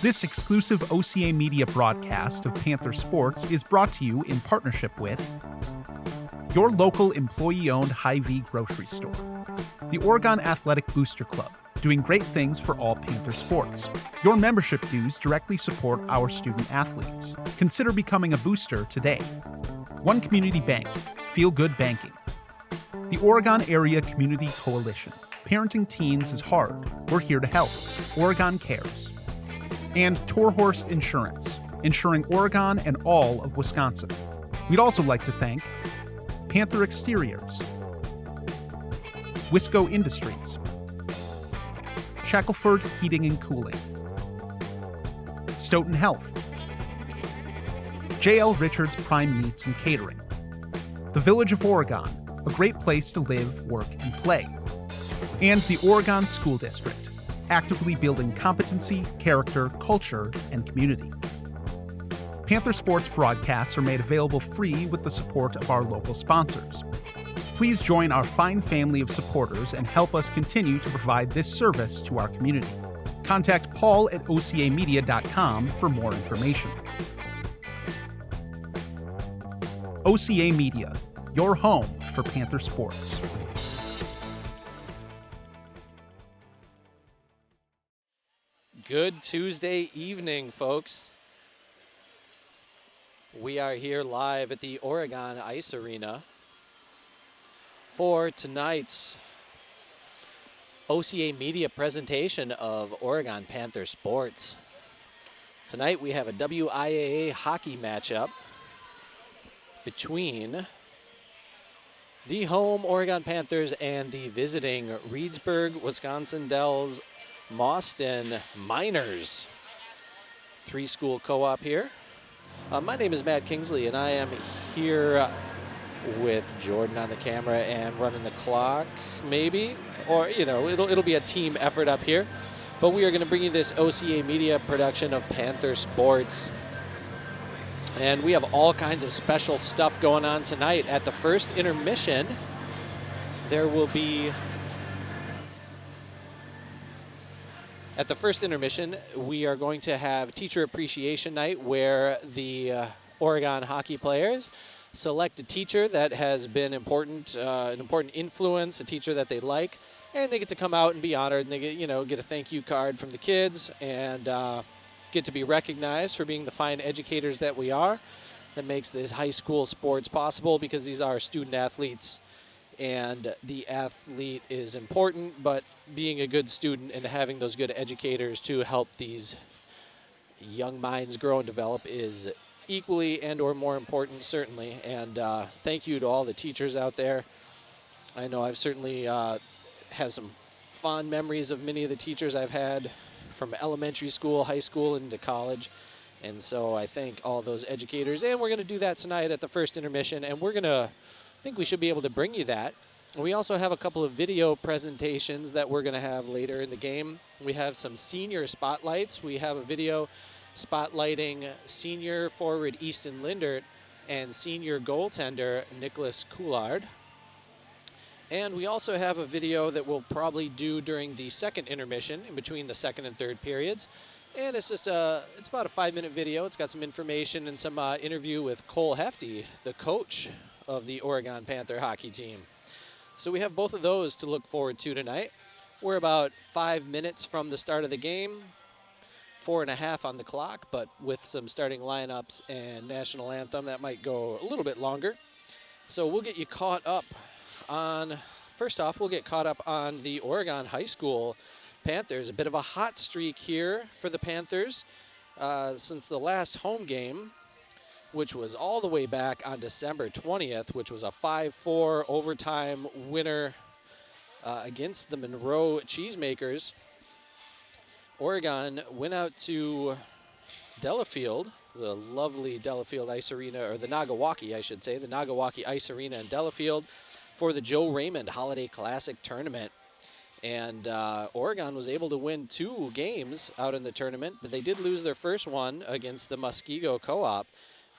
This exclusive OCA Media broadcast of Panther Sports is brought to you in partnership with your local employee-owned Hy-Vee grocery store, the Oregon Athletic Booster Club, doing great things for all Panther sports. Your membership dues directly support our student athletes. Consider becoming a booster today. One Community Bank, Feel Good Banking. The Oregon Area Community Coalition. Parenting teens is hard. We're here to help. Oregon Cares. And Torhorst Insurance, insuring Oregon and all of Wisconsin. We'd also like to thank Panther Exteriors, Wisco Industries, Shackelford Heating and Cooling, Stoughton Health, J.L. Richards Prime Meats and Catering, the Village of Oregon, a great place to live, work, and play, and the Oregon School District, actively building competency, character, culture, and community. Panther Sports broadcasts are made available free with the support of our local sponsors. Please join our fine family of supporters and help us continue to provide this service to our community. Contact Paul at ocamedia.com for more information. OCA Media, your home for Panther Sports. Good Tuesday evening, folks. We are here live at the Oregon Ice Arena for tonight's OCA Media presentation of Oregon Panther Sports. Tonight we have a WIAA hockey matchup between the home Oregon Panthers and the visiting Reedsburg, Wisconsin Dells Mauston Miners. Three-school co-op here. My name is Matt Kingsley, and I am here with Jordan on the camera and running the clock, maybe, or it'll be a team effort up here. But we are going to bring you this OCA Media production of Panther Sports, and we have all kinds of special stuff going on tonight. At the first intermission, there will be. At the first intermission, we are going to have Teacher Appreciation Night, where the Oregon hockey players select a teacher that has been an important influence, a teacher that they like, and they get to come out and be honored, and they get a thank you card from the kids, and get to be recognized for being the fine educators that we are. That makes this high school sports possible, because these are student athletes. And the athlete is important, but being a good student and having those good educators to help these young minds grow and develop is equally and or more important, certainly. And thank you to all the teachers out there. I know I've certainly have some fond memories of many of the teachers I've had from elementary school, high school, into college. And so I thank all those educators. And we're going to do that tonight at the first intermission, and I think we should be able to bring you that. We also have a couple of video presentations that we're going to have later in the game. We have some senior spotlights. We have a video spotlighting senior forward Easton Lindert and senior goaltender Nicholas Coulard. And we also have a video that we'll probably do during the second intermission, in between the second and third periods. And it's just it's about a 5-minute video. It's got some information and some interview with Cole Hefty, the coach of the Oregon Panther hockey team. So we have both of those to look forward to tonight. We're about 5 minutes from the start of the game, 4.5 on the clock, but with some starting lineups and national anthem, that might go a little bit longer. So we'll get you caught up on, first off, we'll get caught up on the Oregon High School Panthers. A bit of a hot streak here for the Panthers since the last home game, which was all the way back on December 20th, which was a 5-4 overtime winner against the Monroe Cheesemakers. Oregon went out to Delafield, the lovely Delafield Ice Arena, or the Nagawaki, I should say, the Nagawaki Ice Arena in Delafield, for the Joe Raymond Holiday Classic Tournament. And Oregon was able to win 2 games out in the tournament, but they did lose their first one against the Muskego Co-op.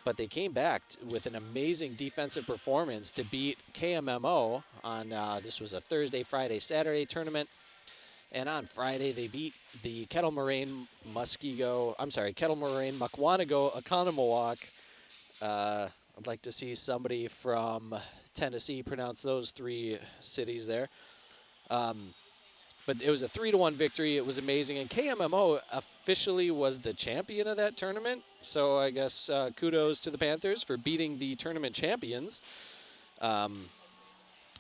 But they came back with an amazing defensive performance to beat KMMO on, this was a Thursday, Friday, Saturday tournament. And on Friday, they beat the Kettle Moraine Muckwonago Oconomowoc. I'd like to see somebody from Tennessee pronounce those 3 cities there. But it was a 3-1 victory. It was amazing. And KMMO officially was the champion of that tournament. So I guess kudos to the Panthers for beating the tournament champions.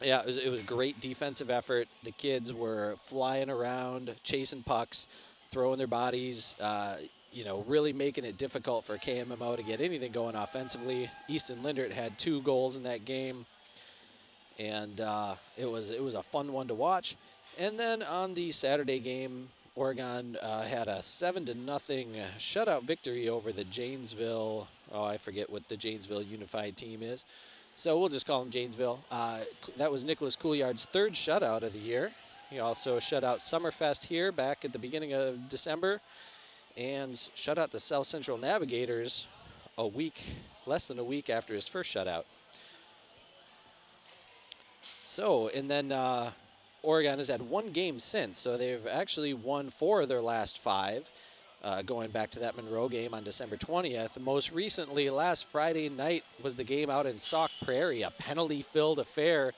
Yeah, it was a great defensive effort. The kids were flying around, chasing pucks, throwing their bodies, really making it difficult for KMMO to get anything going offensively. Easton Lindert had 2 goals in that game, and it was a fun one to watch. And then on the Saturday game, Oregon had a 7-0 shutout victory over the Janesville. I forget what the Janesville Unified team is. So we'll just call him Janesville. That was Nicholas Couillard's 3rd shutout of the year. He also shut out Summerfest here back at the beginning of December and shut out the South Central Navigators less than a week after his first shutout. So, and then Oregon has had 1 game since, so they've actually won 4 of their last 5. Going back to that Monroe game on December 20th. Most recently, last Friday night was the game out in Sauk Prairie, a penalty-filled affair.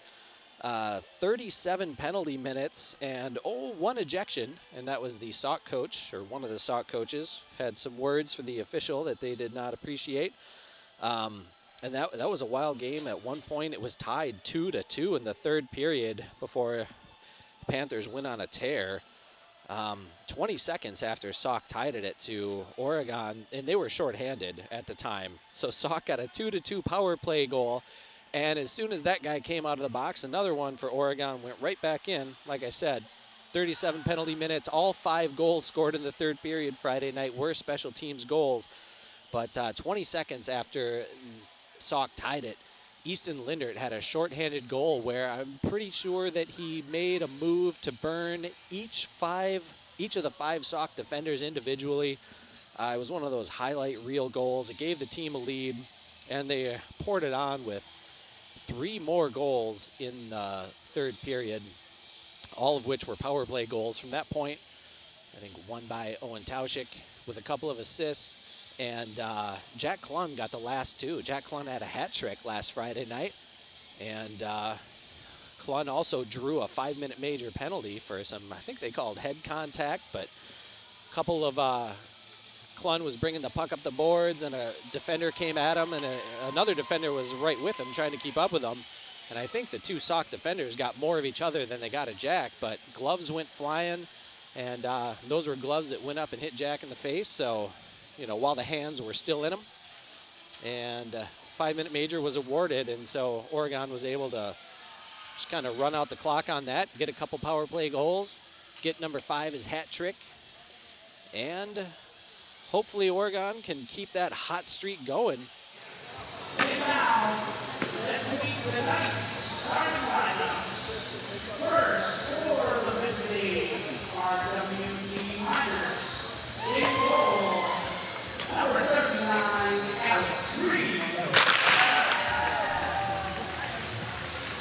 37 penalty minutes and 1 ejection, and that was the Sauk coach, or one of the Sauk coaches, had some words for the official that they did not appreciate. And that was a wild game. At one point, it was tied 2-2 in the 3rd period before the Panthers went on a tear. 20 seconds after Sauk tied it to Oregon, and they were shorthanded at the time. So Sauk got a 2-2 power play goal, and as soon as that guy came out of the box, another one for Oregon went right back in. Like I said, 37 penalty minutes, all 5 goals scored in the 3rd period Friday night were special teams goals. But 20 seconds after Sauk tied it, Easton Lindert had a shorthanded goal where I'm pretty sure that he made a move to burn each of the 5 Sauk defenders individually. It was one of those highlight reel goals. It gave the team a lead, and they poured it on with 3 more goals in the 3rd period, all of which were power play goals from that point. I think one by Owen Tauschik with a couple of assists. And Jack Klun got the last 2. Jack Klun had a hat trick last Friday night. And Klun also drew a 5-minute major penalty for some, I think they called head contact, but a couple of, Klun was bringing the puck up the boards, and a defender came at him, and another defender was right with him trying to keep up with him. And I think the 2 Sauk defenders got more of each other than they got of Jack, but gloves went flying, and those were gloves that went up and hit Jack in the face. So, while the hands were still in him, and 5-minute major was awarded, and so Oregon was able to just kind of run out the clock on that, get a couple power play goals, get number 5 his hat trick, and hopefully Oregon can keep that hot streak going. And now, let's meet tonight's starting lineup. First, for the visiting RWD Miners, in goal, number 39, Alex Reed.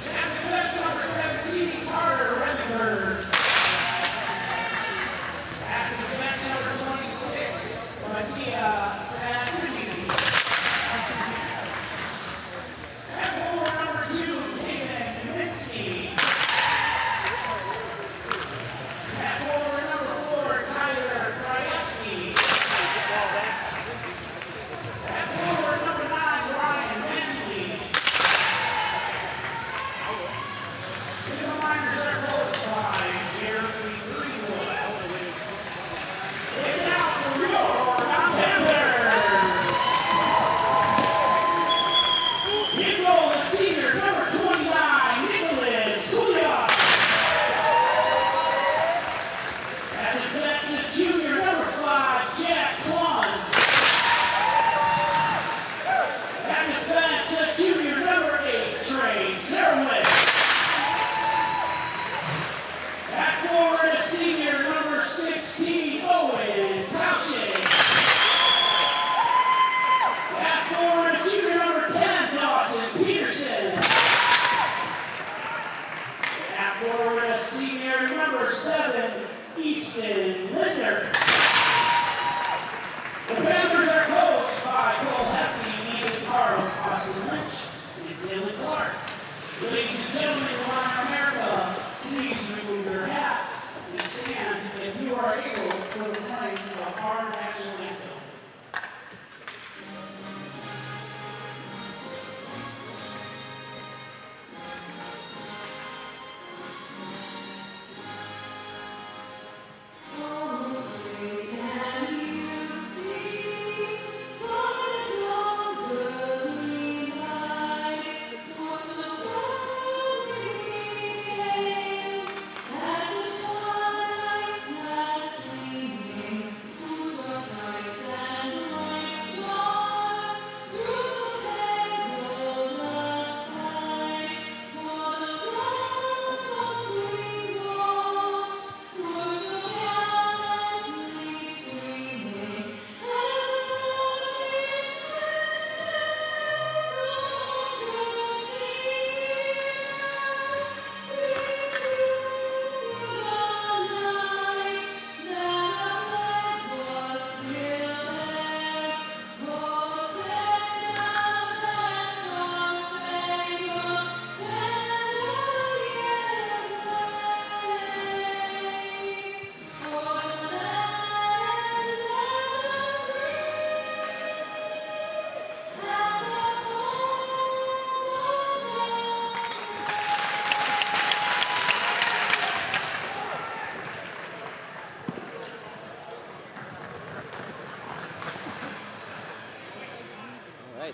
And defense number 17, Carter Rendenberg. At defense number 26, Mattia Sanfrini. And forward number 2, David Nowitzki. And forward number 4, Tyler Krajewski. And forward number 9, Ryan Manley. The Miners are coached by Jeremy Greenwood. And now for your Oregon Panthers. In goal is senior number 29, Nicholas Couillard. At defense, junior number 5, Jack Klun. At defense, junior number 8, Trey Zerwin. At forward, senior number 16, Owen Tauschik. At forward, junior number 10, Dawson Peterson. At forward, senior number 7, are able for the playing the hard national anthem.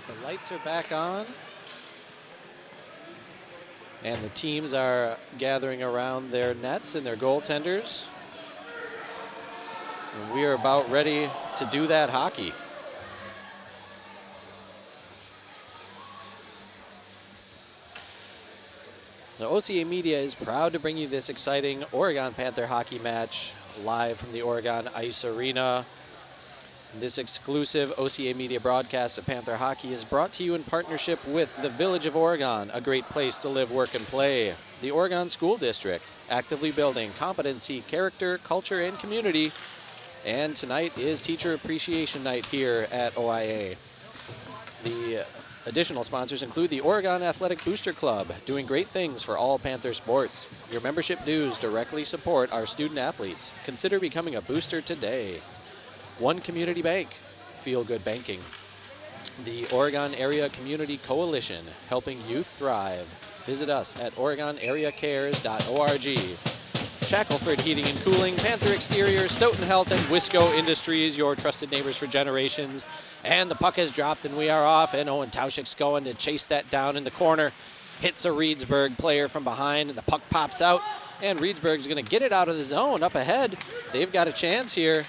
The lights are back on. And the teams are gathering around their nets and their goaltenders. And we are about ready to do that hockey. The OCA Media is proud to bring you this exciting Oregon Panther hockey match live from the Oregon Ice Arena. This exclusive OCA Media broadcast of Panther hockey is brought to you in partnership with the Village of Oregon, a great place to live, work, and play. The Oregon School District, actively building competency, character, culture, and community. And tonight is Teacher Appreciation Night here at OIA. The additional sponsors include the Oregon Athletic Booster Club, doing great things for all Panther sports. Your membership dues directly support our student athletes. Consider becoming a booster today. One Community Bank, Feel Good Banking. The Oregon Area Community Coalition, helping youth thrive. Visit us at OregonAreaCares.org. Shackelford Heating and Cooling, Panther Exteriors, Stoughton Health, and Wisco Industries, your trusted neighbors for generations. And the puck has dropped and we are off, and Owen Tauschik's going to chase that down in the corner. Hits a Reedsburg player from behind, and the puck pops out, and Reedsburg's going to get it out of the zone up ahead. They've got a chance here.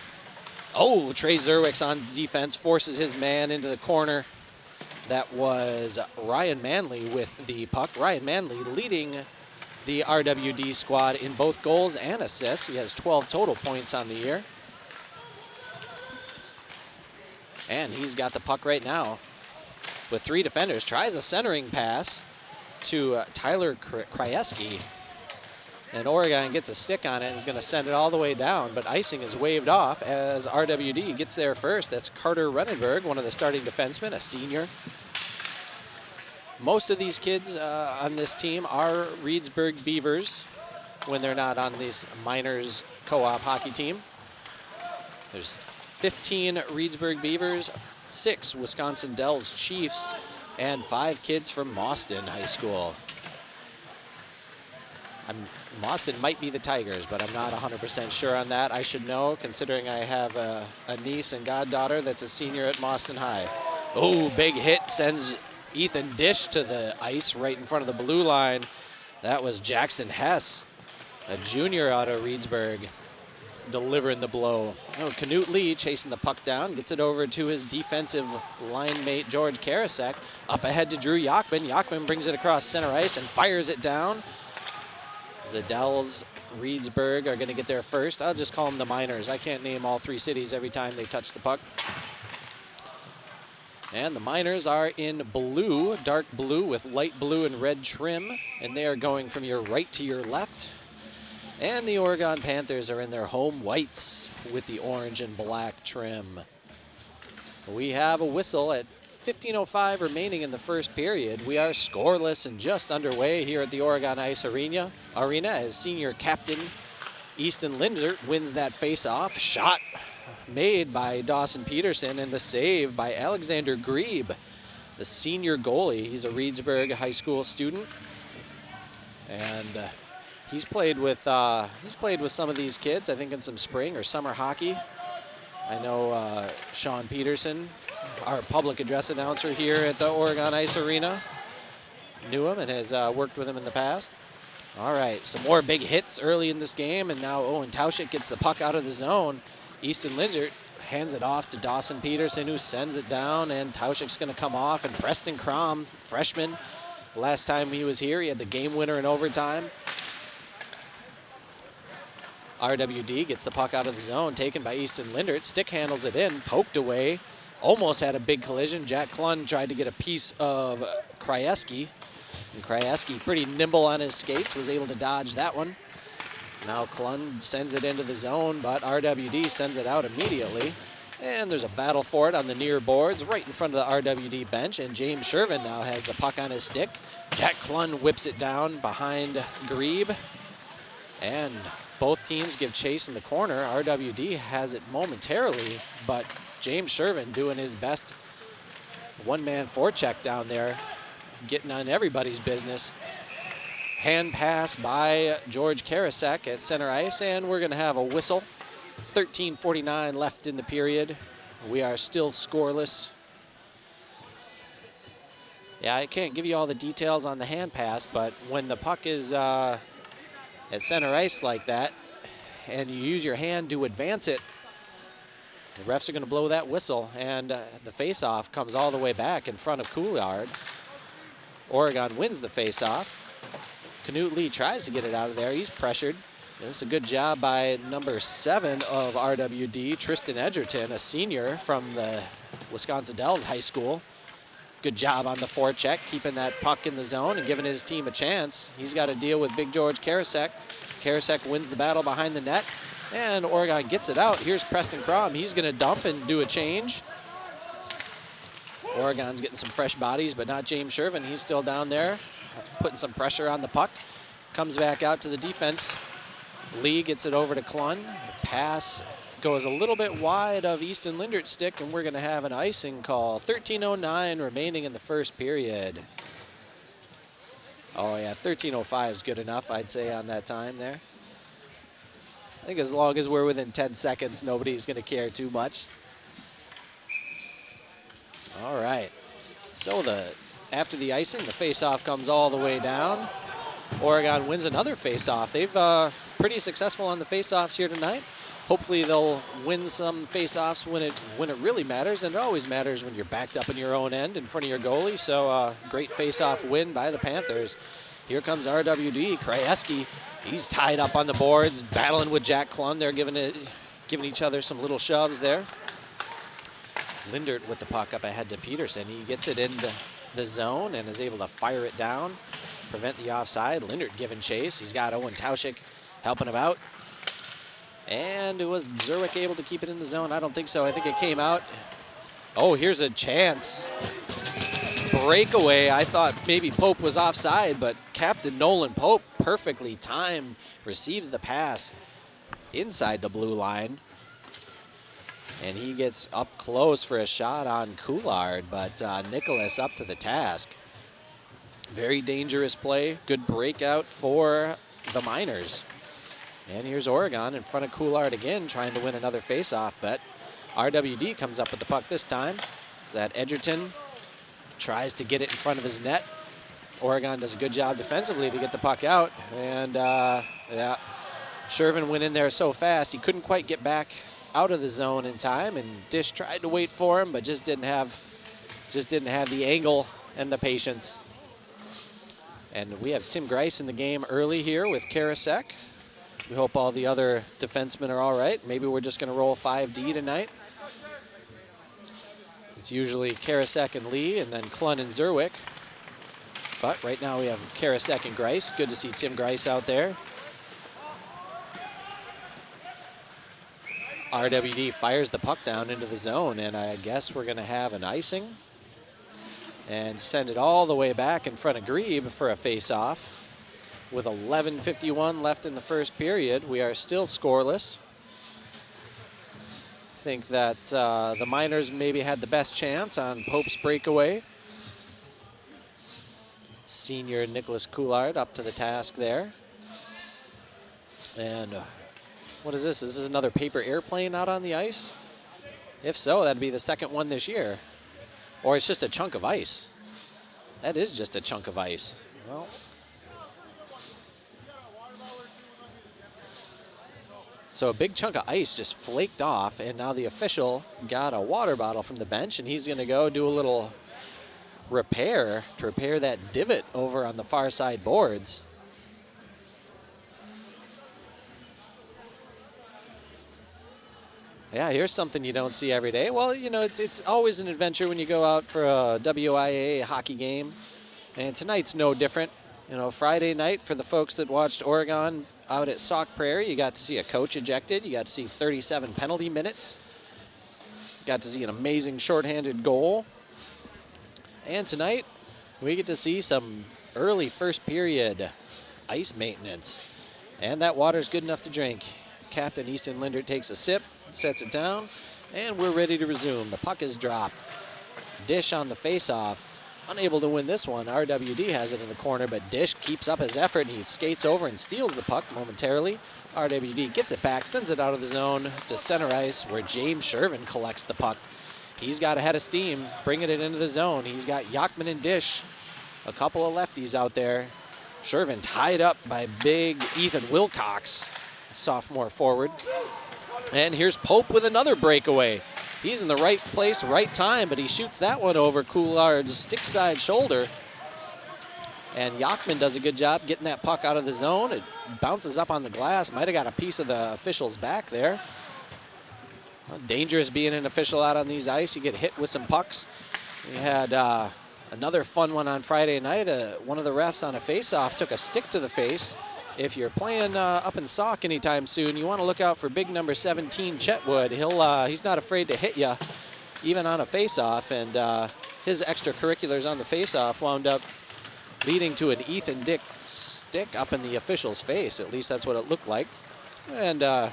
Oh, Trey Zerwicks on defense forces his man into the corner. That was Ryan Manley with the puck. Ryan Manley leading the RWD squad in both goals and assists. He has 12 total points on the year. And he's got the puck right now with three defenders. Tries a centering pass to Tyler Krajewski. And Oregon gets a stick on it and is going to send it all the way down, but icing is waved off as RWD gets there first. That's Carter Renenberg, one of the starting defensemen, a senior. Most of these kids on this team are Reedsburg Veavers when they're not on this minors co-op hockey team. There's 15 Reedsburg Veavers, 6 Wisconsin Dells Chiefs, and 5 kids from Mauston High School. Mauston might be the Tigers, but I'm not 100% sure on that. I should know, considering I have a niece and goddaughter that's a senior at Mauston High. Oh, big hit sends Ethan Dish to the ice right in front of the blue line. That was Jackson Hess, a junior out of Reedsburg, delivering the blow. Oh, Canute Lee chasing the puck down, gets it over to his defensive line mate, George Karasek. Up ahead to Drew Yachman. Yachman brings it across center ice and fires it down. The Dells, Reedsburg are going to get there first. I'll just call them the Miners. I can't name all 3 cities every time they touch the puck. And the Miners are in blue, dark blue with light blue and red trim. And they are going from your right to your left. And the Oregon Panthers are in their home whites with the orange and black trim. We have a whistle at 15:05 remaining in the first period. We are scoreless and just underway here at the Oregon Ice Arena as senior captain Easton Lindert wins that face-off. Shot made by Dawson Peterson, and the save by Alexander Grebe, the senior goalie. He's a Reedsburg High School student, and he's played with some of these kids, I think, in some spring or summer hockey. I know Sean Peterson, our public address announcer here at the Oregon Ice Arena, knew him and has worked with him in the past. All right, some more big hits early in this game, and now Owen Tauschik gets the puck out of the zone. Easton Lindert hands it off to Dawson Peterson, who sends it down, and Tauschik's going to come off, and Preston Crom, freshman, last time he was here, he had the game winner in overtime. RWD gets the puck out of the zone, taken by Easton Lindert, stick handles it in, poked away, almost had a big collision. Jack Klun tried to get a piece of Krajewski, and Krajewski, pretty nimble on his skates, was able to dodge that one. Now Klun sends it into the zone, but RWD sends it out immediately. And there's a battle for it on the near boards right in front of the RWD bench, and James Shervin now has the puck on his stick. Jack Klun whips it down behind Grebe, and both teams give chase in the corner. RWD has it momentarily, but James Shervin doing his best one-man forecheck down there, getting on everybody's business. Hand pass by George Karasek at center ice, and we're going to have a whistle. 13:49 left in the period. We are still scoreless. Yeah, I can't give you all the details on the hand pass, but when the puck is at center ice like that, and you use your hand to advance it, the refs are going to blow that whistle, and the face-off comes all the way back in front of Couillard. Oregon wins the face-off. Knut Lee tries to get it out of there. He's pressured. And it's a good job by number 7 of RWD, Tristan Edgerton, a senior from the Wisconsin Dells High School. Good job on the forecheck, keeping that puck in the zone and giving his team a chance. He's got to deal with big George Karasek. Karasek wins the battle behind the net, and Oregon gets it out. Here's Preston Crom. He's going to dump and do a change. Oregon's getting some fresh bodies, but not James Shervin. He's still down there, putting some pressure on the puck. Comes back out to the defense. Lee gets it over to Klun. The pass goes a little bit wide of Easton Lindert's stick, and we're going to have an icing call. 13:09 remaining in the first period. Oh, yeah, 13:05 is good enough, I'd say, on that time there. I think as long as we're within 10 seconds, nobody's going to care too much. All right. So after the icing, the face-off comes all the way down. Oregon wins another face-off. They've pretty successful on the face-offs here tonight. Hopefully they'll win some face-offs when it really matters, and it always matters when you're backed up in your own end in front of your goalie. So great face-off win by the Panthers. Here comes RWD. Krajewski, he's tied up on the boards, battling with Jack Klun. They're giving each other some little shoves there. Lindert with the puck up ahead to Peterson. He gets it into the zone and is able to fire it down, prevent the offside. Lindert giving chase. He's got Owen Tauschik helping him out. And was Zerwick able to keep it in the zone? I don't think so. I think it came out. Oh, here's a chance. Breakaway. I thought maybe Pope was offside, but Captain Nolan Pope, perfectly timed, receives the pass inside the blue line. And he gets up close for a shot on Couillard, but Nicholas up to the task. Very dangerous play. Good breakout for the Miners. And here's Oregon in front of Couillard again, trying to win another faceoff, but RWD comes up with the puck this time. That Edgerton tries to get it in front of his net. Oregon does a good job defensively to get the puck out, and yeah, Shervin went in there so fast he couldn't quite get back out of the zone in time, and Dish tried to wait for him, but just didn't have the angle and the patience. And we have Tim Grice in the game early here with Karasek. We hope all the other defensemen are all right. Maybe we're just going to roll 5D tonight. It's usually Karasek and Lee, and then Klun and Zerwick. But right now we have Karasek and Grice. Good to see Tim Grice out there. RWD fires the puck down into the zone, and I guess we're going to have an icing and send it all the way back in front of Grebe for a face-off. With 11:51 left in the first period, we are still scoreless. I think that the Miners maybe had the best chance on Pope's breakaway. Senior Nicholas Coulard up to the task there. And what is this? Is this another paper airplane out on the ice? If so, that'd be the second one this year. Or it's just a chunk of ice. That is just a chunk of ice. Well, so a big chunk of ice just flaked off, and now the official got a water bottle from the bench, and he's going to go do a little repair to repair that divot over on the far side boards. Yeah, here's something you don't see every day. Well, you know, it's always an adventure when you go out for a WIAA hockey game, and tonight's no different. You know, Friday night, for the folks that watched Oregon out at Sauk Prairie, you got to see a coach ejected. You got to see 37 penalty minutes. You got to see an amazing shorthanded goal. And tonight, we get to see some early first period ice maintenance. And that water's good enough to drink. Captain Easton Lindert takes a sip, sets it down, and we're ready to resume. The puck is dropped. Dish on the face-off. Unable to win this one. RWD has it in the corner, but Dish keeps up his effort, and he skates over and steals the puck momentarily. RWD gets it back, sends it out of the zone to center ice, where James Shervin collects the puck. He's got a head of steam, bringing it into the zone. He's got Yachman and Dish, a couple of lefties out there. Shervin tied up by big Ethan Wilcox, sophomore forward. And here's Pope with another breakaway. He's in the right place, right time, but he shoots that one over Coulard's stick side shoulder. And Yachman does a good job getting that puck out of the zone. It bounces up on the glass. Might have got a piece of the official's back there. Well, dangerous being an official out on these ice. You get hit with some pucks. We had another fun one on Friday night. One of the refs on a face-off took a stick to the face. If you're playing up in Sauk anytime soon, you want to look out for big number 17, Chetwood. He's not afraid to hit you, even on a face-off. And his extracurriculars on the face-off wound up leading to an Ethan Dick stick up in the official's face. At least that's what it looked like. And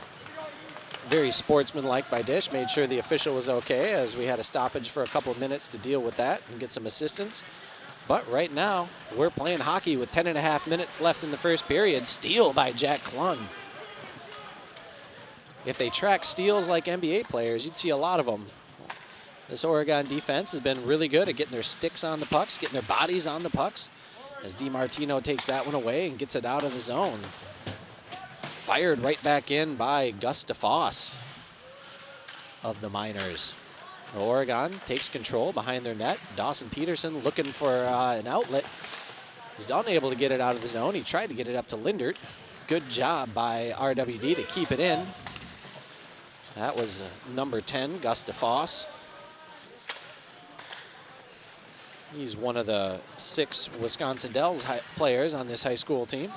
very sportsmanlike by Dish. Made sure the official was okay, as we had a stoppage for a couple of minutes to deal with that and get some assistance. But right now, we're playing hockey with 10.5 minutes left in the first period. Steal by Jack Klung. If they track steals like NBA players, you'd see a lot of them. This Oregon defense has been really good at getting their sticks on the pucks, getting their bodies on the pucks, as DiMartino takes that one away and gets it out of the zone. Fired right back in by Gus DeFoss of the Miners. Oregon takes control behind their net. Dawson Peterson looking for an outlet. He's unable to get it out of the zone. He tried to get it up to Lindert. Good job by RWD to keep it in. That was number 10, Gus DeFoss. He's one of the 6 Wisconsin Dells players on this high school team.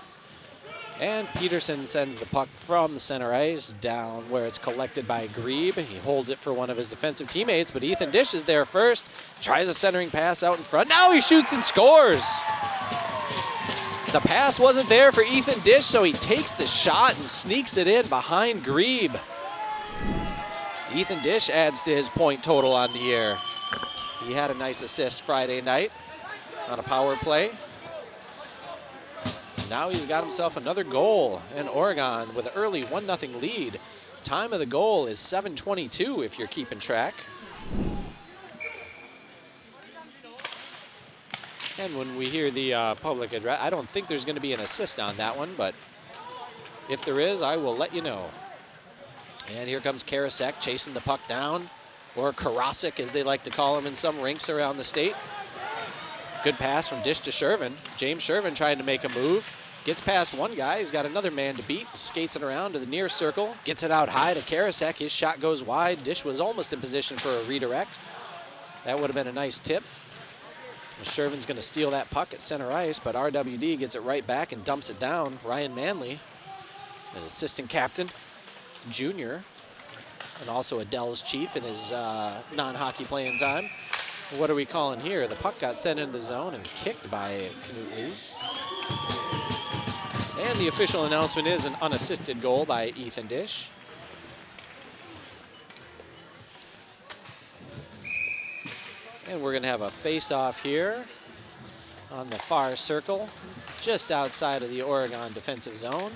And Peterson sends the puck from center ice down where it's collected by Grebe. He holds it for one of his defensive teammates, but Ethan Dish is there first. Tries a centering pass out in front. Now he shoots and scores. The pass wasn't there for Ethan Dish, so he takes the shot and sneaks it in behind Grebe. Ethan Dish adds to his point total on the year. He had a nice assist Friday night on a power play. Now he's got himself another goal, and Oregon with an early 1-0 lead. Time of the goal is 7:22 if you're keeping track. And when we hear the public address, I don't think there's going to be an assist on that one, but if there is, I will let you know. And here comes Karasek chasing the puck down, or Karasik as they like to call him in some rinks around the state. Good pass from Dish to Shervin. James Shervin trying to make a move. Gets past one guy. He's got another man to beat. Skates it around to the near circle. Gets it out high to Karasek. His shot goes wide. Dish was almost in position for a redirect. That would have been a nice tip. Shervin's going to steal that puck at center ice, but RWD gets it right back and dumps it down. Ryan Manley, an assistant captain, junior, and also a Dells chief in his non-hockey playing time. What are we calling here? The puck got sent into the zone and kicked by Knute Lee. And the official announcement is an unassisted goal by Ethan Dish. And we're going to have a face-off here on the far circle, just outside of the Oregon defensive zone.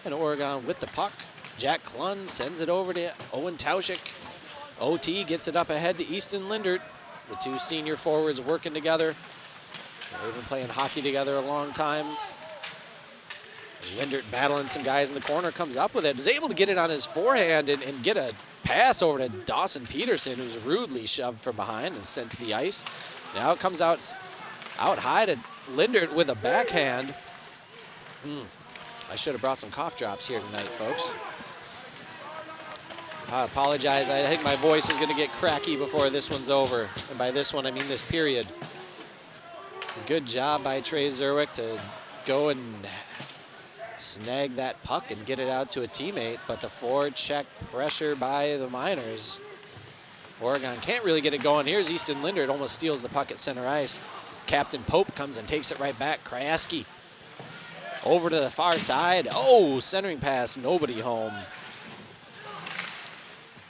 And Oregon with the puck. Jack Klun sends it over to Owen Tauschik. OT gets it up ahead to Easton Lindert. The two senior forwards working together. They've been playing hockey together a long time. Lindert battling some guys in the corner, comes up with it, is able to get it on his forehand and get a pass over to Dawson Peterson, who's rudely shoved from behind and sent to the ice. Now it comes out high to Lindert with a backhand. I should have brought some cough drops here tonight, folks. I apologize. I think my voice is going to get cracky before this one's over. And by this one, I mean this period. Good job by Trey Zerwick to go and snag that puck and get it out to a teammate, but the forecheck pressure by the Miners. Oregon can't really get it going. Here's Easton Lindert, almost steals the puck at center ice. Captain Pope comes and takes it right back. Kraski over to the far side. Oh, centering pass, nobody home.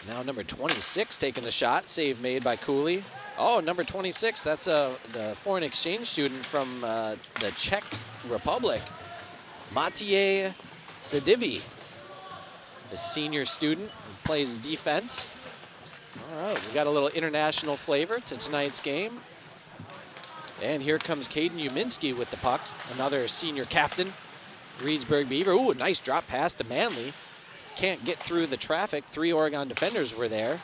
Now number 26 taking the shot, save made by Cooley. Oh, number 26, that's the foreign exchange student from the Czech Republic. Matej Sedivi, a senior student who plays defense. All right, we got a little international flavor to tonight's game. And here comes Caden Uminski with the puck, another senior captain. Reedsburg Beaver, ooh, nice drop pass to Manley. Can't get through the traffic. 3 Oregon defenders were there.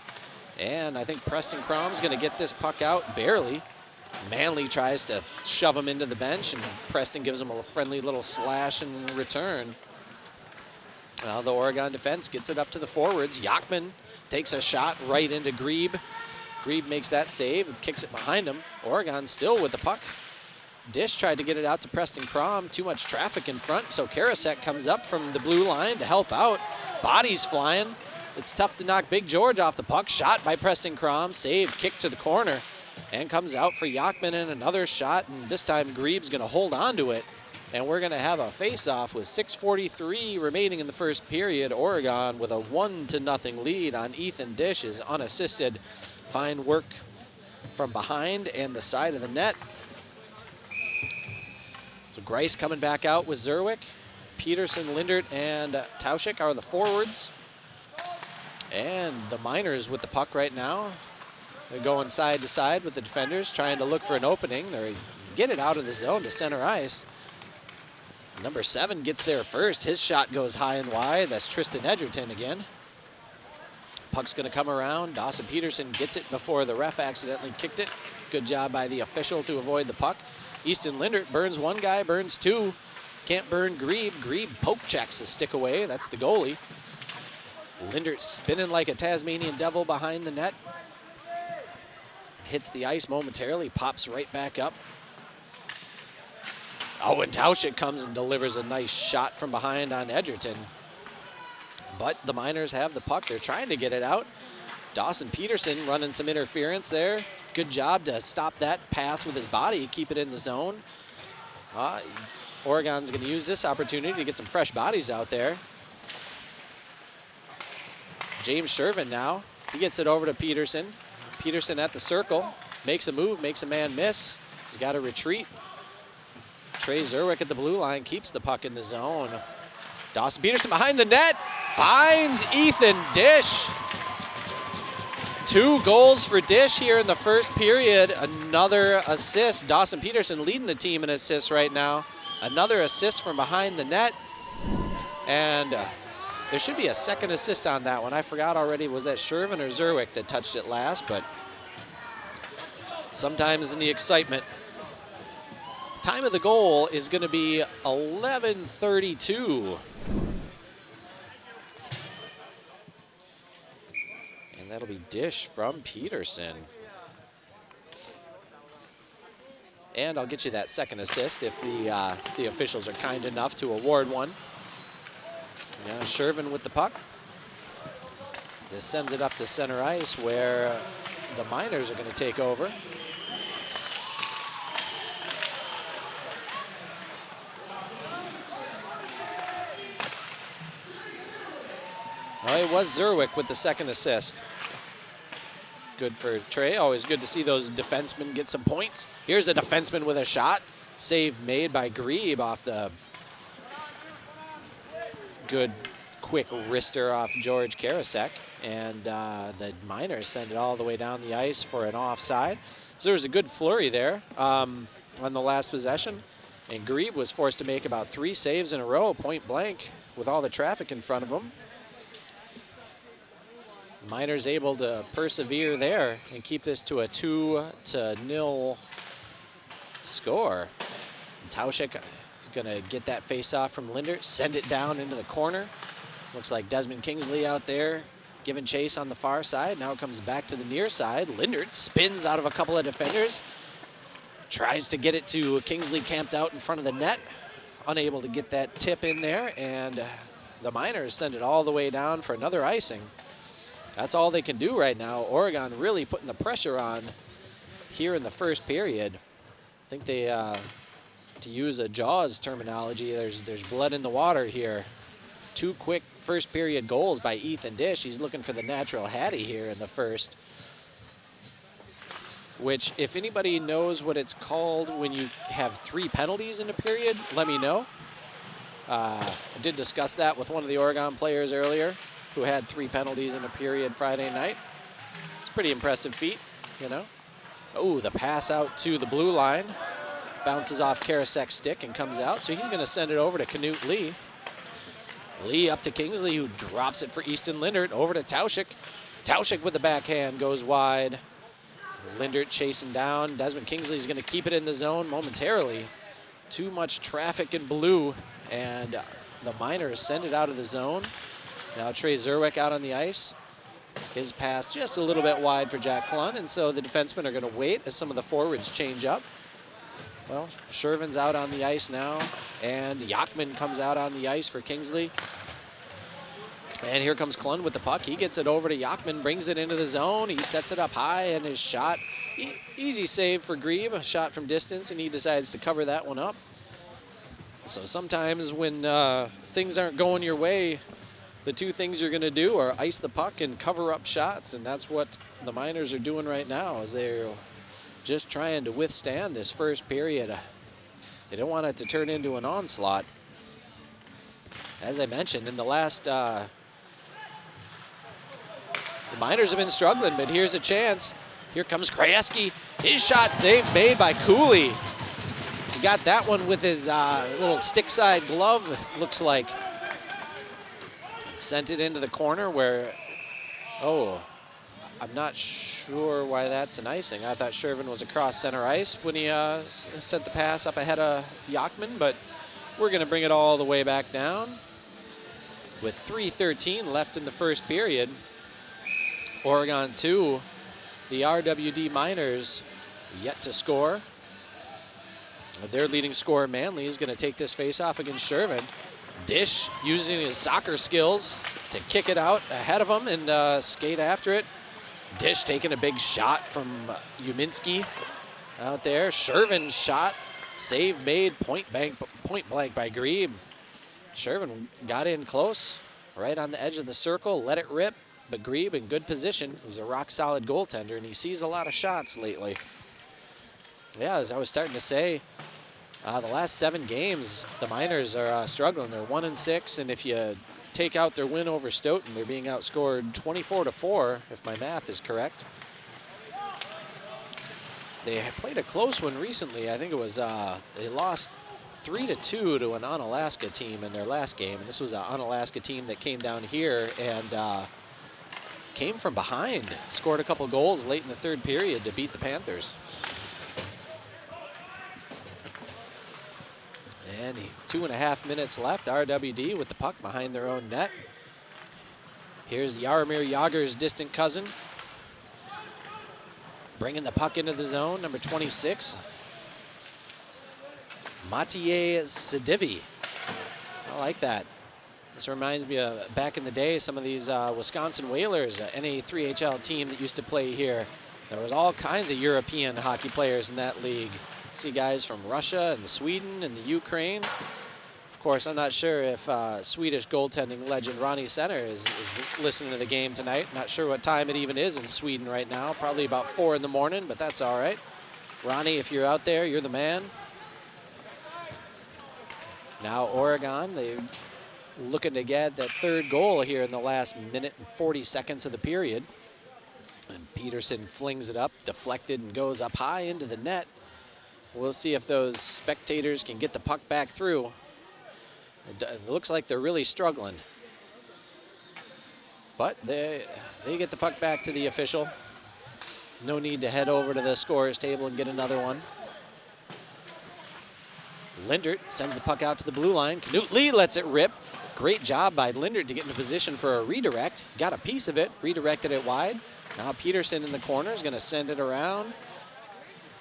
And I think Preston Crom's gonna get this puck out, barely. Manley tries to shove him into the bench, and Preston gives him a friendly little slash in return. Well, the Oregon defense gets it up to the forwards. Yachman takes a shot right into Grebe. Grebe makes that save and kicks it behind him. Oregon still with the puck. Dish tried to get it out to Preston Crom. Too much traffic in front, so Karasek comes up from the blue line to help out. Bodies flying. It's tough to knock Big George off the puck. Shot by Preston Crom. Save, kick to the corner. And comes out for Yachman in another shot, and this time Grebe's gonna hold on to it. And we're gonna have a face-off with 6:43 remaining in the first period. Oregon with a 1-0 lead on Ethan Dish is unassisted. Fine work from behind and the side of the net. So Grice coming back out with Zerwick. Peterson, Lindert, and Tauschik are the forwards. And the Miners with the puck right now. They're going side to side with the defenders, trying to look for an opening. They get it out of the zone to center ice. Number 7 gets there first. His shot goes high and wide. That's Tristan Edgerton again. Puck's gonna come around. Dawson Peterson gets it before the ref accidentally kicked it. Good job by the official to avoid the puck. Easton Lindert burns one guy, burns 2. Can't burn Grebe. Grebe poke checks the stick away. That's the goalie. Lindert spinning like a Tasmanian devil behind the net. Hits the ice momentarily, pops right back up. Oh, and Tauschik comes and delivers a nice shot from behind on Edgerton. But the Miners have the puck. They're trying to get it out. Dawson Peterson running some interference there. Good job to stop that pass with his body, keep it in the zone. Oregon's going to use this opportunity to get some fresh bodies out there. James Shervin now. He gets it over to Peterson. Peterson at the circle, makes a move, makes a man miss. He's got to retreat. Trey Zerwick at the blue line keeps the puck in the zone. Dawson Peterson behind the net, finds Ethan Dish. 2 goals for Dish here in the first period. Another assist. Dawson Peterson leading the team in assists right now. Another assist from behind the net. And there should be a second assist on that one. I forgot already, was that Shervin or Zerwick that touched it last? But sometimes in the excitement. Time of the goal is going to be 11:32. And that'll be Dish from Peterson. And I'll get you that second assist if the officials are kind enough to award one. Now Shervin with the puck. Just sends it up to center ice where the Miners are going to take over. Well, it was Zerwick with the second assist. Good for Trey. Always good to see those defensemen get some points. Here's a defenseman with a shot. Save made by Grebe off the good quick wrister off George Karasek. And the Miners send it all the way down the ice for an offside. So there was a good flurry there on the last possession. And Grebe was forced to make about 3 saves in a row, point blank, with all the traffic in front of him. Miners able to persevere there and keep this to a 2-0 score. And Tauschik is gonna get that face-off from Lindert, send it down into the corner. Looks like Desmond Kingsley out there giving chase on the far side. Now it comes back to the near side. Lindert spins out of a couple of defenders. Tries to get it to Kingsley camped out in front of the net. Unable to get that tip in there, and the Miners send it all the way down for another icing. That's all they can do right now. Oregon really putting the pressure on here in the first period. I think they, to use a Jaws terminology, there's blood in the water here. 2 quick first period goals by Ethan Dish. He's looking for the natural Hattie here in the first. Which, if anybody knows what it's called when you have 3 penalties in a period, let me know. I did discuss that with one of the Oregon players earlier who had 3 penalties in a period Friday night. It's a pretty impressive feat, you know. Oh, the pass out to the blue line. Bounces off Karasek's stick and comes out. So he's going to send it over to Knut Lee. Lee up to Kingsley, who drops it for Easton Lindert. Over to Tauschik. Tauschik with the backhand goes wide. Lindert chasing down. Desmond Kingsley is going to keep it in the zone momentarily. Too much traffic in blue, and the Miners send it out of the zone. Now Trey Zerwick out on the ice. His pass just a little bit wide for Jack Klun, and so the defensemen are going to wait as some of the forwards change up. Well, Shervin's out on the ice now, and Yachman comes out on the ice for Kingsley. And here comes Klun with the puck. He gets it over to Yachman, brings it into the zone. He sets it up high, and his shot, easy save for Grebe, a shot from distance, and he decides to cover that one up. So sometimes when things aren't going your way, the 2 things you're going to do are ice the puck and cover up shots, and that's what the Miners are doing right now, as they're just trying to withstand this first period. They don't want it to turn into an onslaught. As I mentioned, in the last, the Miners have been struggling, but here's a chance. Here comes Krajewski. His shot saved, made by Cooley. He got that one with his little stick side glove, looks like. Sent it into the corner where, oh, I'm not sure why that's an icing. I thought Shervin was across center ice when he sent the pass up ahead of Yachman, but we're going to bring it all the way back down. With 3:13 left in the first period, Oregon 2, the RWD Miners yet to score. Their leading scorer, Manley, is going to take this face-off against Shervin. Dish using his soccer skills to kick it out ahead of him and skate after it. Dish taking a big shot from Uminski out there. Shervin shot, save made, point blank by Grebe. Shervin got in close, right on the edge of the circle, let it rip, but Grebe in good position. He's a rock-solid goaltender, and he sees a lot of shots lately. Yeah, as I was starting to say, the last 7 games, the Miners are struggling. They're 1-6, and if you take out their win over Stoughton, they're being outscored 24-4, if my math is correct. They played a close one recently. I think it was they lost 3-2 to an Onalaska team in their last game, and this was an Onalaska team that came down here and came from behind, scored a couple goals late in the 3rd period to beat the Panthers. And 2.5 minutes left. RWD with the puck behind their own net. Here's Jaromir Jager's distant cousin. Bringing the puck into the zone, number 26. Mathieu Sidivi. I like that. This reminds me of back in the day, some of these Wisconsin Whalers, NA3HL team that used to play here. There was all kinds of European hockey players in that league. See guys from Russia and Sweden and the Ukraine. Of course, I'm not sure if Swedish goaltending legend Ronnie Center is listening to the game tonight. Not sure what time it even is in Sweden right now. Probably about 4 in the morning, but that's all right. Ronnie, if you're out there, you're the man. Now Oregon, they're looking to get that third goal here in the last minute and 40 seconds of the period. And Peterson flings it up, deflected, and goes up high into the net. We'll see if those spectators can get the puck back through. It looks like they're really struggling. But they get the puck back to the official. No need to head over to the scorer's table and get another one. Lindert sends the puck out to the blue line. Knut Lee lets it rip. Great job by Lindert to get in position for a redirect. Got a piece of it, redirected it wide. Now Peterson in the corner is going to send it around.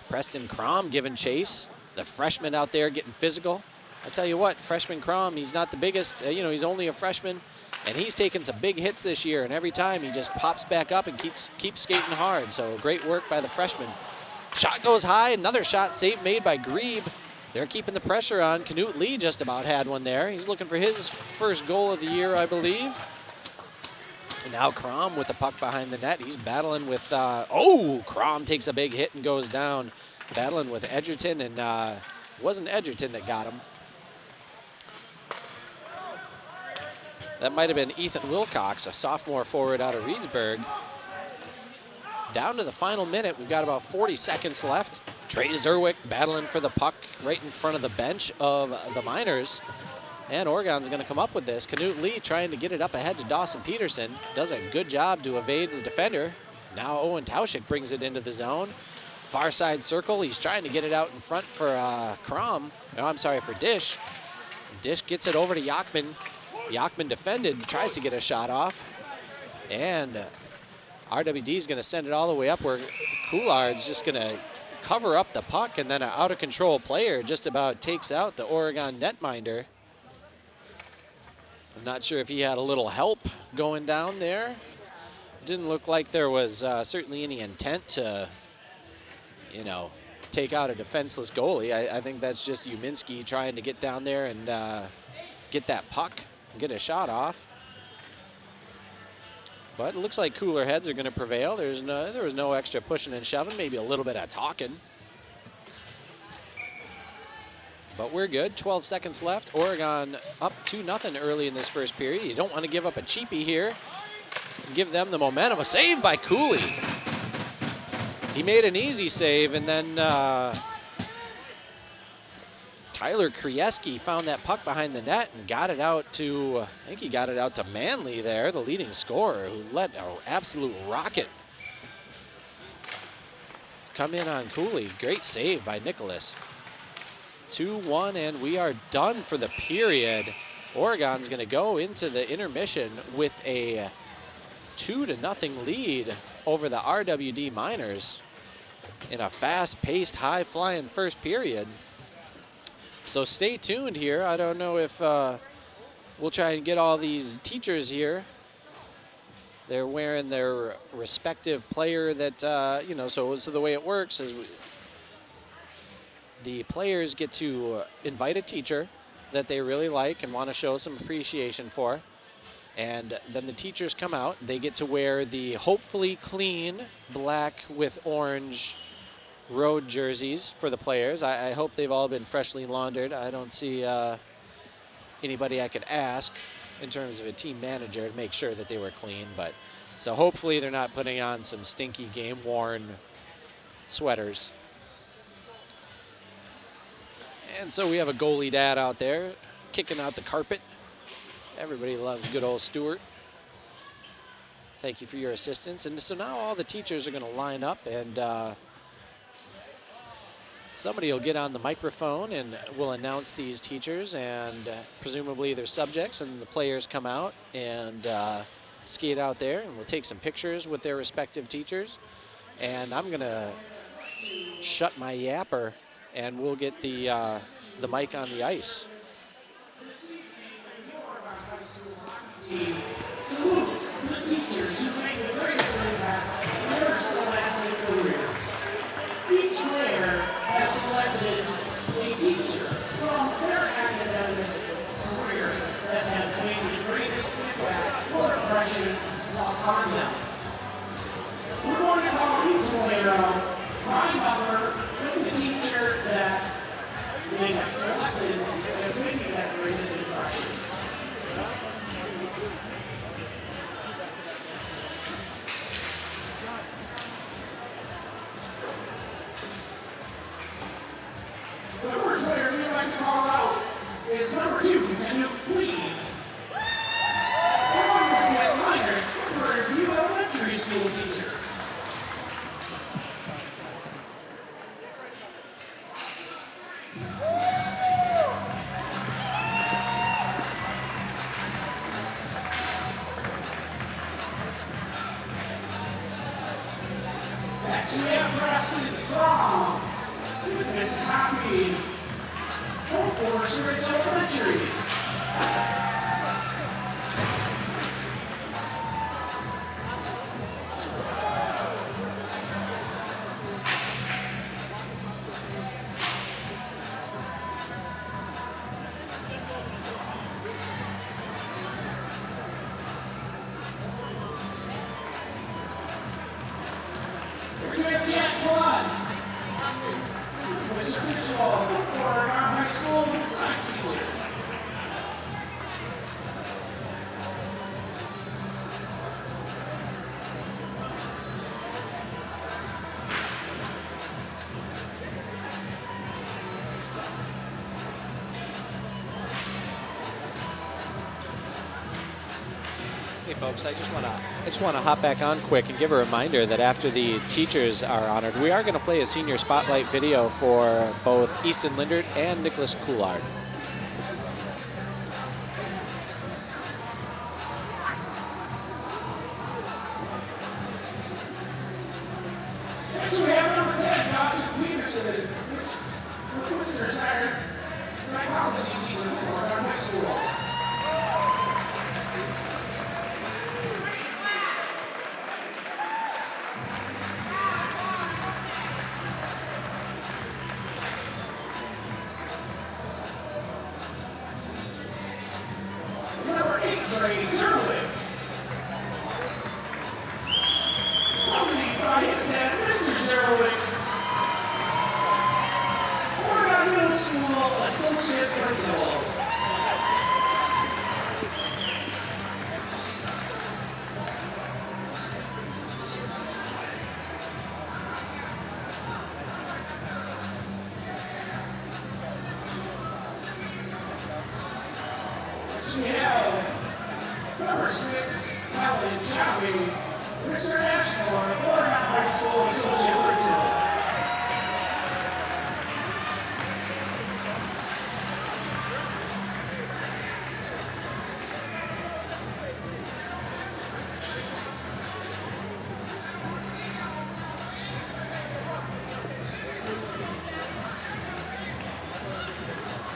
Preston Crom giving chase. The freshman out there getting physical. I tell you what, freshman Crom, he's not the biggest, he's only a freshman, and he's taken some big hits this year, and every time he just pops back up and keeps skating hard. So great work by the freshman. Shot goes high, another shot save made by Grebe. They're keeping the pressure on. Knut Lee just about had one there. He's looking for his first goal of the year, I believe. And now Crom with the puck behind the net. He's battling with, Crom takes a big hit and goes down. Battling with Edgerton, and it wasn't Edgerton that got him. That might have been Ethan Wilcox, a sophomore forward out of Reedsburg. Down to the final minute. We've got about 40 seconds left. Trey Zerwick battling for the puck right in front of the bench of the Miners. And Oregon's going to come up with this. Knut Lee trying to get it up ahead to Dawson Peterson. Does a good job to evade the defender. Now Owen Tauschik brings it into the zone. Far side circle. He's trying to get it out in front for for Dish. Dish gets it over to Yachman. Yachman defended, tries to get a shot off. And RWD is going to send it all the way up where Coulard's just going to cover up the puck, and then an out-of-control player just about takes out the Oregon netminder. I'm not sure if he had a little help going down there. Didn't look like there was certainly any intent to, take out a defenseless goalie. I think that's just Uminski trying to get down there and get that puck and get a shot off. But it looks like cooler heads are going to prevail. There was no extra pushing and shoving, maybe a little bit of talking. But we're good. 12 seconds left. Oregon up 2-0 early in this first period. You don't want to give up a cheapie here. Give them the momentum. A save by Cooley. He made an easy save, and then Tyler Krieski found that puck behind the net and got it out to, I think he got it out to Manley there, the leading scorer, who let an absolute rocket come in on Cooley. Great save by Nicholas. 2-1, and we are done for the period. Oregon's going to go into the intermission with a 2-0 lead over the RWD Miners in a fast-paced, high-flying first period. So stay tuned here. I don't know if we'll try and get all these teachers here. They're wearing their respective player that, so the way it works is the players get to invite a teacher that they really like and want to show some appreciation for. And then the teachers come out. They get to wear the hopefully clean black with orange road jerseys for the players. I hope they've all been freshly laundered. I don't see anybody I could ask in terms of a team manager to make sure that they were clean. But so hopefully they're not putting on some stinky game-worn sweaters. And so we have a goalie dad out there kicking out the carpet. Everybody loves good old Stewart. Thank you for your assistance. And so now all the teachers are going to line up, and somebody will get on the microphone and will announce these teachers and presumably their subjects, and the players come out and skate out there, and we'll take some pictures with their respective teachers. And I'm going to shut my yapper, and we'll get the mic on the ice. Salutes the teachers who make the greatest impact on their scholastic careers. Each player has selected a teacher from their academic Next we have Preston Crom with Mrs. Hockey. From Forest Ridge Elementary. Hey folks, I just want to hop back on quick and give a reminder that after the teachers are honored, we are going to play a senior spotlight video for both Easton Lindert and Nicholas Coulard. Next we have number 10, Dawson Peterson, listeners hired psychology teacher for Oregon High School. Number 8, Trey Zerwick. Accompanied by his dad, Mr. Zerwick. Oregon Middle School Associate Principal. Next we have number 6, Helen Chappie, Mr. Ashmore, Oregon High School Associate Principal.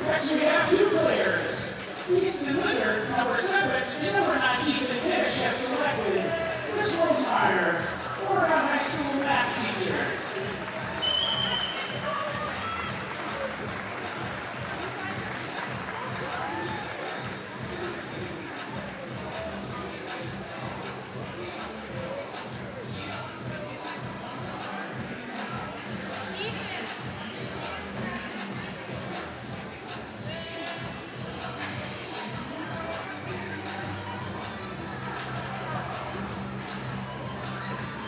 Next we have 2 players. Easton Lindert, number 7, and number 9, Ethan Fish have selected Miss Rosemeyer, Oregon High School math teacher.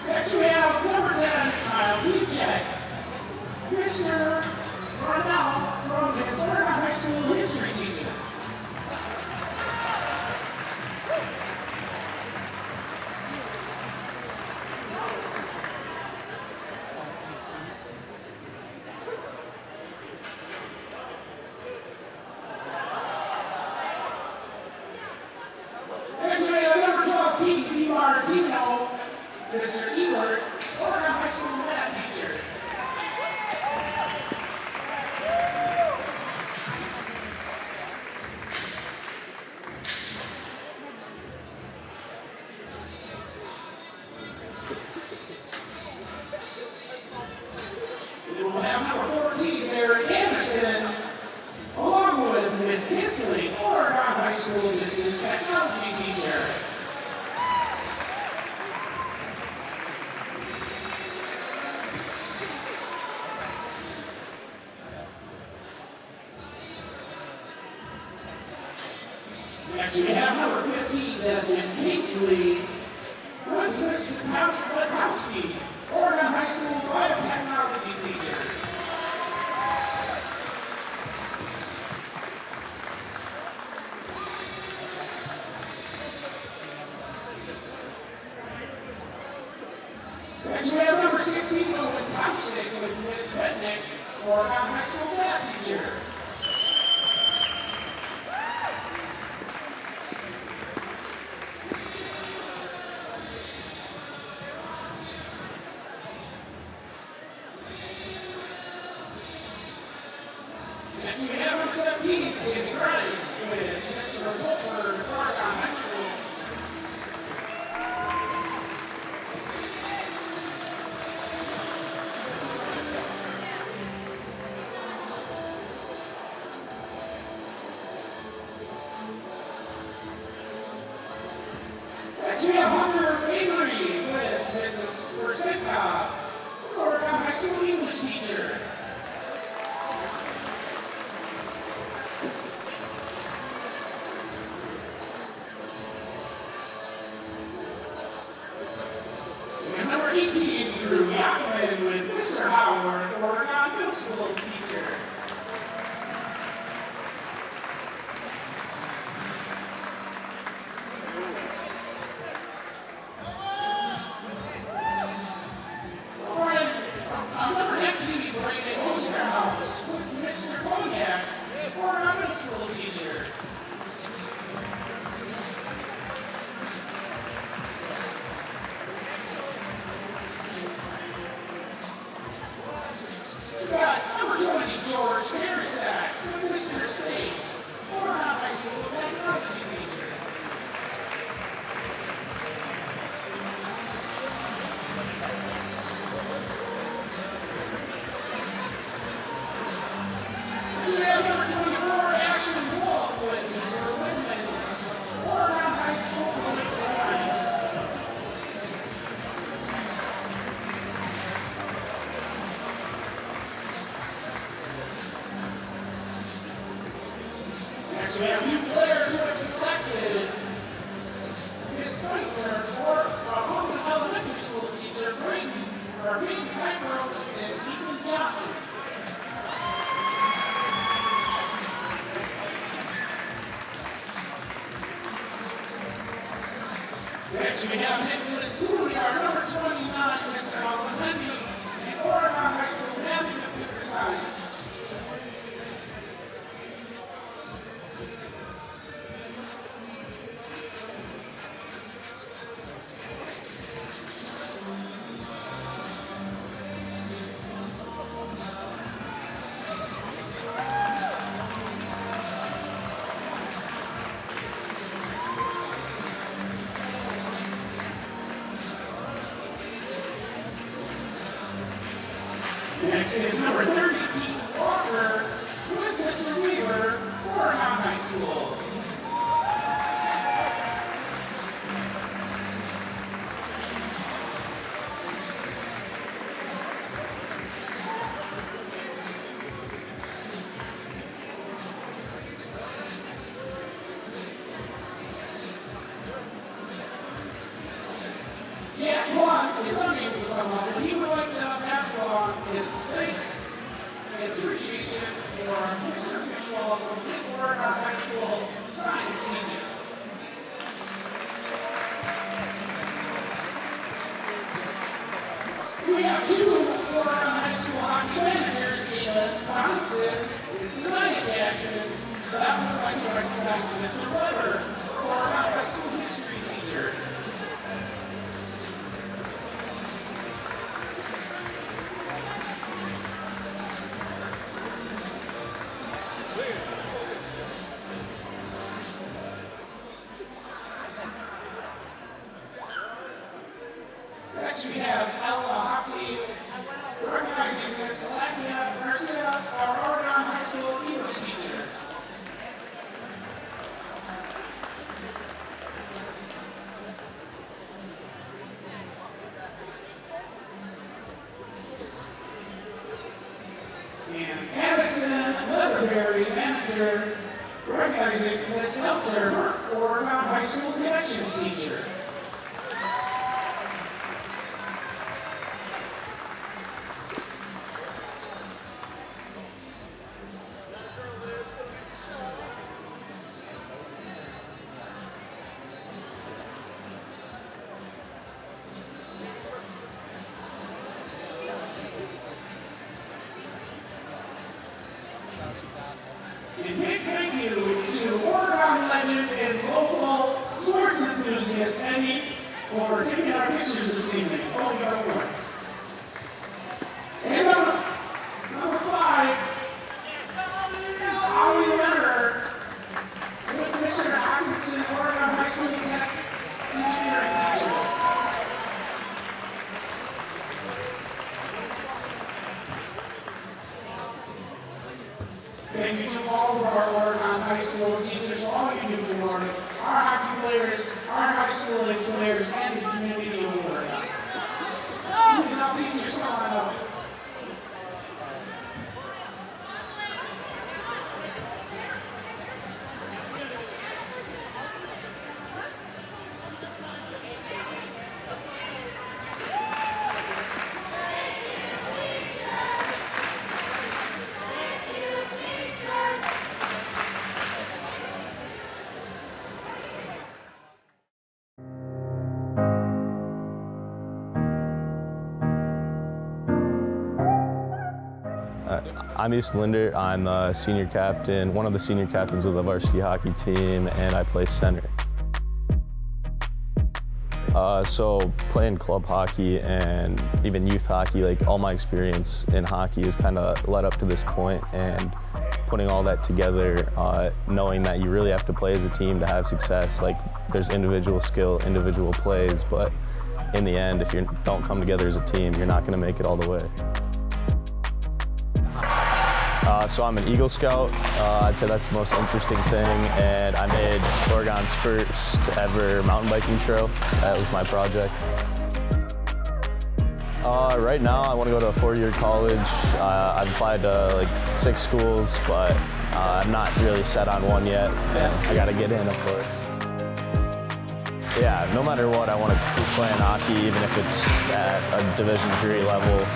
Next we have number 10, Miles Eachek. Mr. Ronald from his Oregon High School history teacher. Next we have number 12, Pete DiMartino. Mr. Ebert, Oregon High School math teacher. We will have number 14, Mary Anderson, along with Miss Kingsley, Oregon High School business technology teacher. Next we have number 15, Desmond Kingsley, with Mr. Pankowski, Oregon High School biotechnology teacher. Next we have number 16, Owen Thompson, with Ms. Bednick, Oregon High School math teacher. number 17 is going to be Christ with Mr. Wolford, Oregon High School. Next we have Hunter Avery with Mrs. Persitka, Oregon High School English teacher. And number 18, Drew Yakman with Mr. Howard, Oregon Middle School teacher. Number 19, Brandon Osterhaus with Mr. Cognac, Oregon Middle School teacher. We've got number 20, George Harrisack with Mr. States, Oregon High School technology teacher. Next we have number 24, Ashton Wolf with Mr. Whitman, Oregon High School political science. Next we have two players who have selected Miss Spitzer for Oakland Elementary School teacher, Peyton Kybros and Ethan Johnson. Next we have Nicholas Schoolyard, number 29, Mr. Alamendi, and Oregon High School math and computer science. Next is number 30, Pete Walker with Mr. Weaver, Oregon High School. Jack Blunt is unable to come up, and he would like to pass along his thanks and appreciation for Mr. Fishwell from his Oregon High School science teacher. We have two Oregon High School hockey managers, Ava Bonson and Sinai Jackson. So that one I'd like to recognize Mr. Weber, Oregon High School history teacher. Next we have Ella Hoxie, recognizing Miss Alagnia Garcia, our Oregon High School English teacher. And Addison Leatherberry, manager, recognizing Miss Elter, Oregon High School connections teacher. And big thank you to Oregon legend and local sports enthusiast Eddie for taking our pictures this evening. Oh, you got one. And number 5, Ollie thank you to all of our Oregon High School teachers for all you do for our hockey players, our high school players, and the community of Oregon. Please, all teachers, come on up. I'm East Linder. I'm the senior captain, one of the senior captains of the varsity hockey team, and I play center. So playing club hockey and even youth hockey, like all my experience in hockey has kind of led up to this point, and putting all that together, knowing that you really have to play as a team to have success. Like there's individual skill, individual plays, but in the end, if you don't come together as a team, you're not going to make it all the way. So I'm an Eagle Scout. I'd say that's the most interesting thing, and I made Oregon's first ever mountain biking trail. That was my project. Right now I want to go to a 4-year college. I've applied to like 6 schools, but I'm not really set on one yet, and I got to get in, of course. Yeah, no matter what, I want to keep playing hockey, even if it's at a Division III level.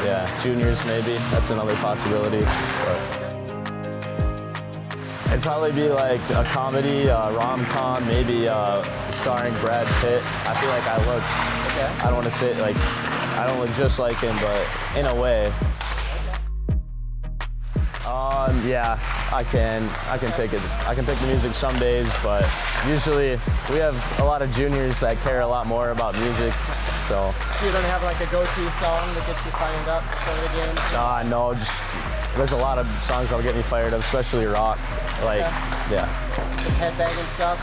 Yeah, juniors maybe, that's another possibility. But it'd probably be like a comedy, rom-com, maybe starring Brad Pitt. I feel like I look, I don't want to say like, I don't look just like him, but in a way. Yeah, I can pick it. I can pick the music some days, but usually we have a lot of juniors that care a lot more about music. So you don't have like a go-to song that gets you fired up for the games? No, just there's a lot of songs that'll get me fired up, especially rock. Like, yeah. Some headbanging stuff.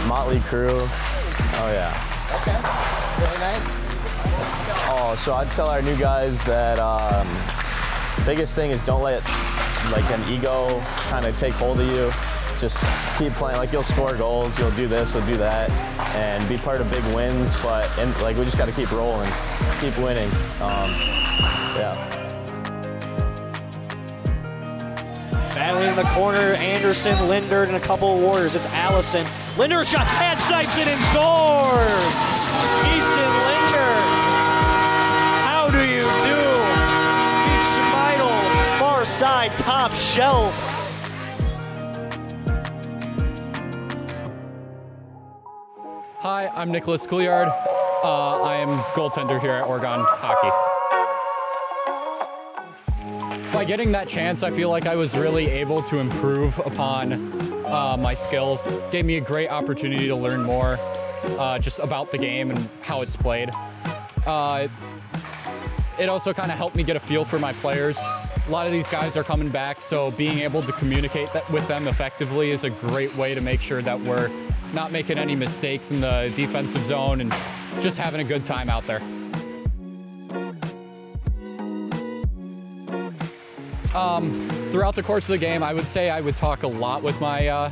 Motley Crue. Oh yeah. Okay. Very nice. Oh, so I'd tell our new guys that biggest thing is don't let like an ego kind of take hold of you. Just keep playing, like you'll score goals, you'll do this, you'll do that, and be part of big wins, but like we just got to keep rolling, keep winning. Yeah. Battling in the corner, Anderson, Lindard, and a couple of Warriors. It's Allison. Lindard shot, and snipes it and scores! Easton Lindard. How do you do? Beach Schmeidel, far side, top shelf. Hi, I'm Nicholas Couillard. I am goaltender here at Oregon Hockey. By getting that chance, I feel like I was really able to improve upon my skills. Gave me a great opportunity to learn more just about the game and how it's played. It also kind of helped me get a feel for my players. A lot of these guys are coming back, so being able to communicate with them effectively is a great way to make sure that we're not making any mistakes in the defensive zone and just having a good time out there. Throughout the course of the game, I would say I would talk a lot with my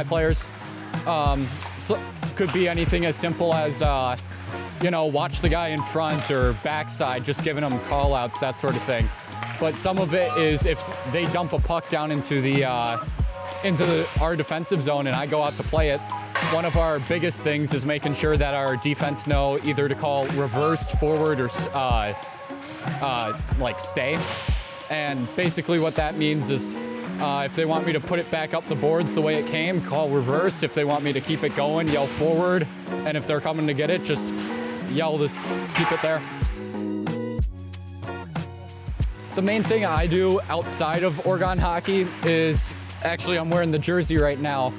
players. So could be anything as simple as watch the guy in front or backside, just giving them call-outs, that sort of thing. But some of it is if they dump a puck down into our defensive zone and I go out to play it, one of our biggest things is making sure that our defense know either to call reverse, forward, or like stay. And basically what that means is if they want me to put it back up the boards the way it came, call reverse. If they want me to keep it going, yell forward. And if they're coming to get it, just yell this, keep it there. The main thing I do outside of Oregon Hockey is, actually I'm wearing the jersey right now.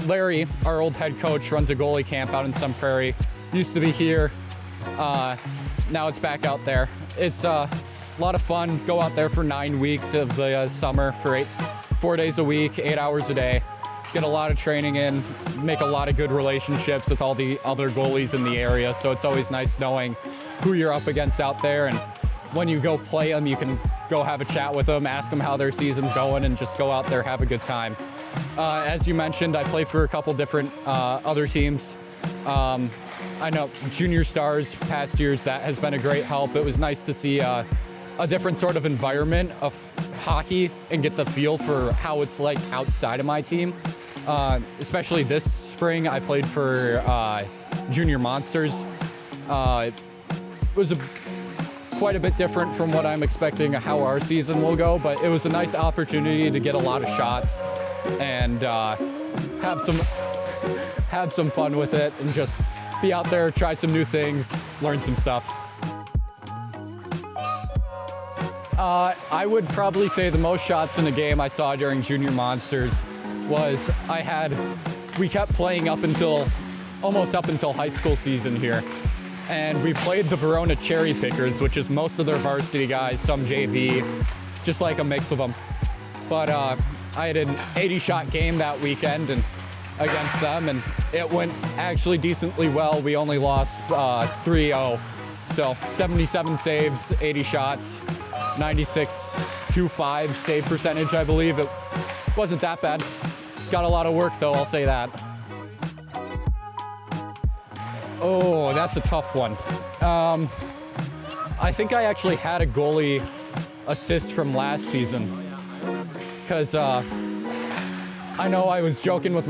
Larry, our old head coach, runs a goalie camp out in Sun Prairie. Used to be here, now it's back out there. It's a lot of fun. Go out there for 9 weeks of the summer for 4 days a week, 8 hours a day. Get a lot of training in, make a lot of good relationships with all the other goalies in the area. So it's always nice knowing who you're up against out there, and when you go play them, you can go have a chat with them, ask them how their season's going, and just go out there, have a good time. As you mentioned, I play for a couple different other teams. I know Junior Stars past years, that has been a great help. It was nice to see a different sort of environment of hockey and get the feel for how it's like outside of my team. Especially this spring, I played for Junior Monsters. It was quite a bit different from what I'm expecting how our season will go, but it was a nice opportunity to get a lot of shots and have some fun with it and just be out there, try some new things, learn some stuff. I would probably say the most shots in a game I saw during Junior Monsters was we kept playing almost up until high school season here. And we played the Verona Cherry Pickers, which is most of their varsity guys, some JV, just like a mix of them. But I had an 80-shot game that weekend and against them, and it went actually decently well. We only lost 3-0. So 77 saves, 80 shots, 96.25 save percentage, I believe. It wasn't that bad. Got a lot of work, though, I'll say that. Oh, that's a tough one. I think I actually had a goalie assist from last season because I know I was joking with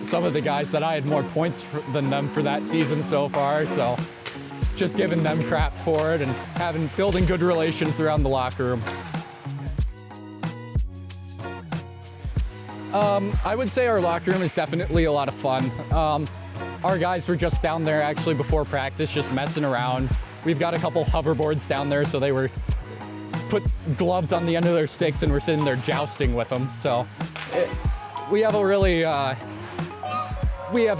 some of the guys that I had more points than them for that season so far, so just giving them crap for it and building good relations around the locker room. I would say our locker room is definitely a lot of fun. Our guys were just down there actually before practice, just messing around. We've got a couple hoverboards down there, so they were put gloves on the end of their sticks and we're sitting there jousting with them. So we have a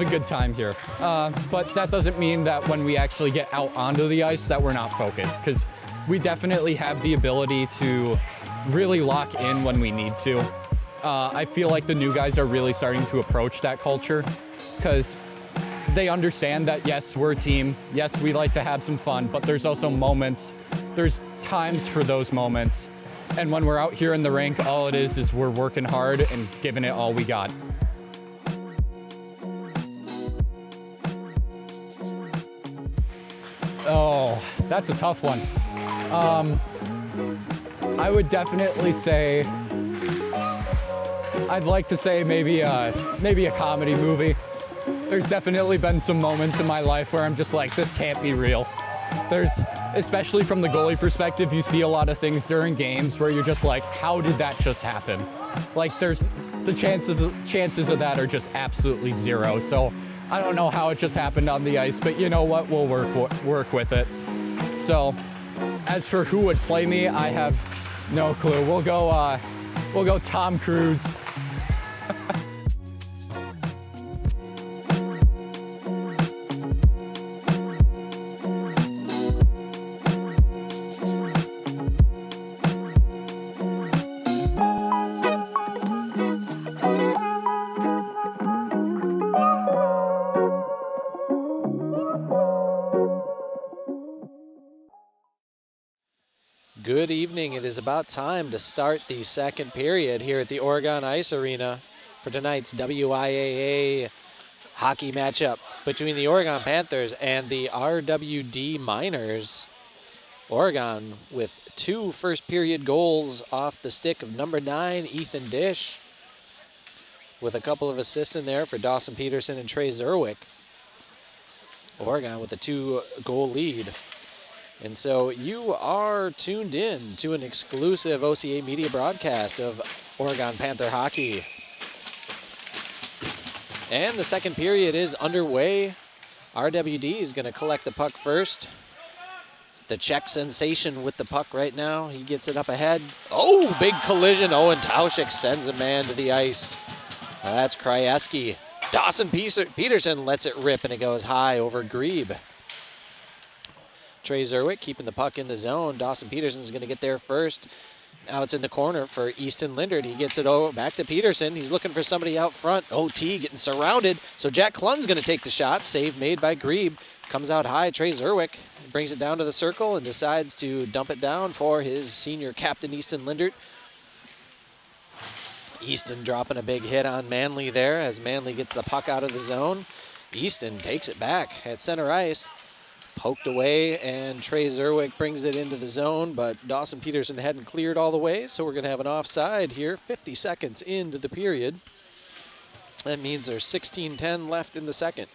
good time here. But that doesn't mean that when we actually get out onto the ice that we're not focused, because we definitely have the ability to really lock in when we need to. I feel like the new guys are really starting to approach that culture because they understand that, yes, we're a team. Yes, we like to have some fun, but there's also there's times for those moments. And when we're out here in the rink, all it is we're working hard and giving it all we got. Oh, that's a tough one. I would definitely say, I'd like to say maybe a comedy movie. There's definitely been some moments in my life where I'm just like, this can't be real. Especially from the goalie perspective, you see a lot of things during games where you're just like, how did that just happen? Like the chances of that are just absolutely zero. So I don't know how it just happened on the ice, but you know what? We'll work with it. So as for who would play me, I have no clue. We'll go Tom Cruise. Good evening. It is about time to start the second period here at the Oregon Ice Arena for tonight's WIAA hockey matchup between the Oregon Panthers and the RWD Miners. Oregon with 2 first period goals off the stick of number 9, Ethan Dish, with a couple of assists in there for Dawson Peterson and Trey Zerwick. Oregon with a 2-goal lead. And so you are tuned in to an exclusive OCA Media broadcast of Oregon Panther hockey. And the second period is underway. RWD is going to collect the puck first. The Czech sensation with the puck right now. He gets it up ahead. Oh, big collision. Owen Tauschik sends a man to the ice. That's Krajewski. Dawson Peterson lets it rip, and it goes high over Grebe. Trey Zerwick keeping the puck in the zone. Dawson Peterson's going to get there first. Now it's in the corner for Easton Lindard. He gets it back to Peterson. He's looking for somebody out front. OT getting surrounded. So Jack Klun's going to take the shot. Save made by Grebe. Comes out high. Trey Zerwick brings it down to the circle and decides to dump it down for his senior captain, Easton Lindert. Easton dropping a big hit on Manley there as Manley gets the puck out of the zone. Easton takes it back at center ice. Poked away, and Trey Zerwick brings it into the zone, but Dawson Peterson hadn't cleared all the way, so we're going to have an offside here 50 seconds into the period. That means there's 16:10 left in the second.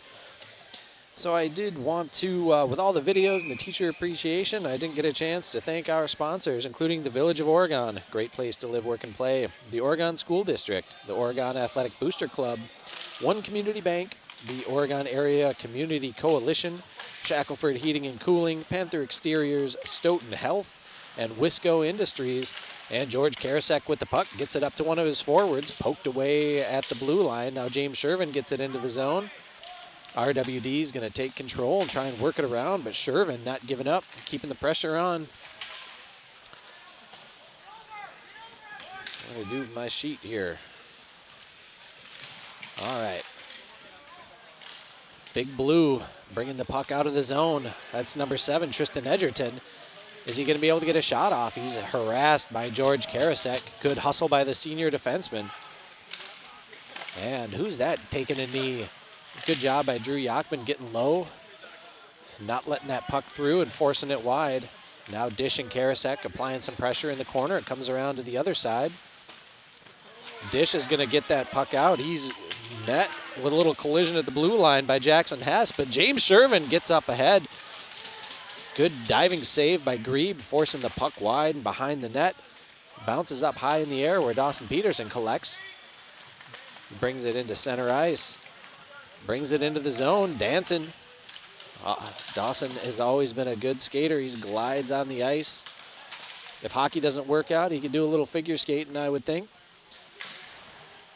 So I did want to, with all the videos and the teacher appreciation, I didn't get a chance to thank our sponsors, including the Village of Oregon, great place to live, work, and play, the Oregon School District, the Oregon Athletic Booster Club, One Community Bank, the Oregon Area Community Coalition, Shackelford Heating and Cooling, Panther Exteriors, Stoughton Health, and Wisco Industries. And George Karasek with the puck gets it up to one of his forwards, poked away at the blue line. Now James Shervin gets it into the zone. RWD is going to take control and try and work it around, but Shervin not giving up, keeping the pressure on. I'm going to do my sheet here. All right. Big Blue bringing the puck out of the zone. That's number 7, Tristan Edgerton. Is he going to be able to get a shot off? He's harassed by George Karasek. Good hustle by the senior defenseman. And who's that taking a knee? Good job by Drew Yachman getting low, not letting that puck through and forcing it wide. Now Dish and Karasek applying some pressure in the corner. It comes around to the other side. Dish is going to get that puck out. He's met with a little collision at the blue line by Jackson Hess, but James Shervin gets up ahead. Good diving save by Grebe, forcing the puck wide and behind the net. Bounces up high in the air where Dawson Peterson collects. Brings it into center ice. Brings it into the zone, dancing. Dawson has always been a good skater. He glides on the ice. If hockey doesn't work out, he could do a little figure skating, I would think.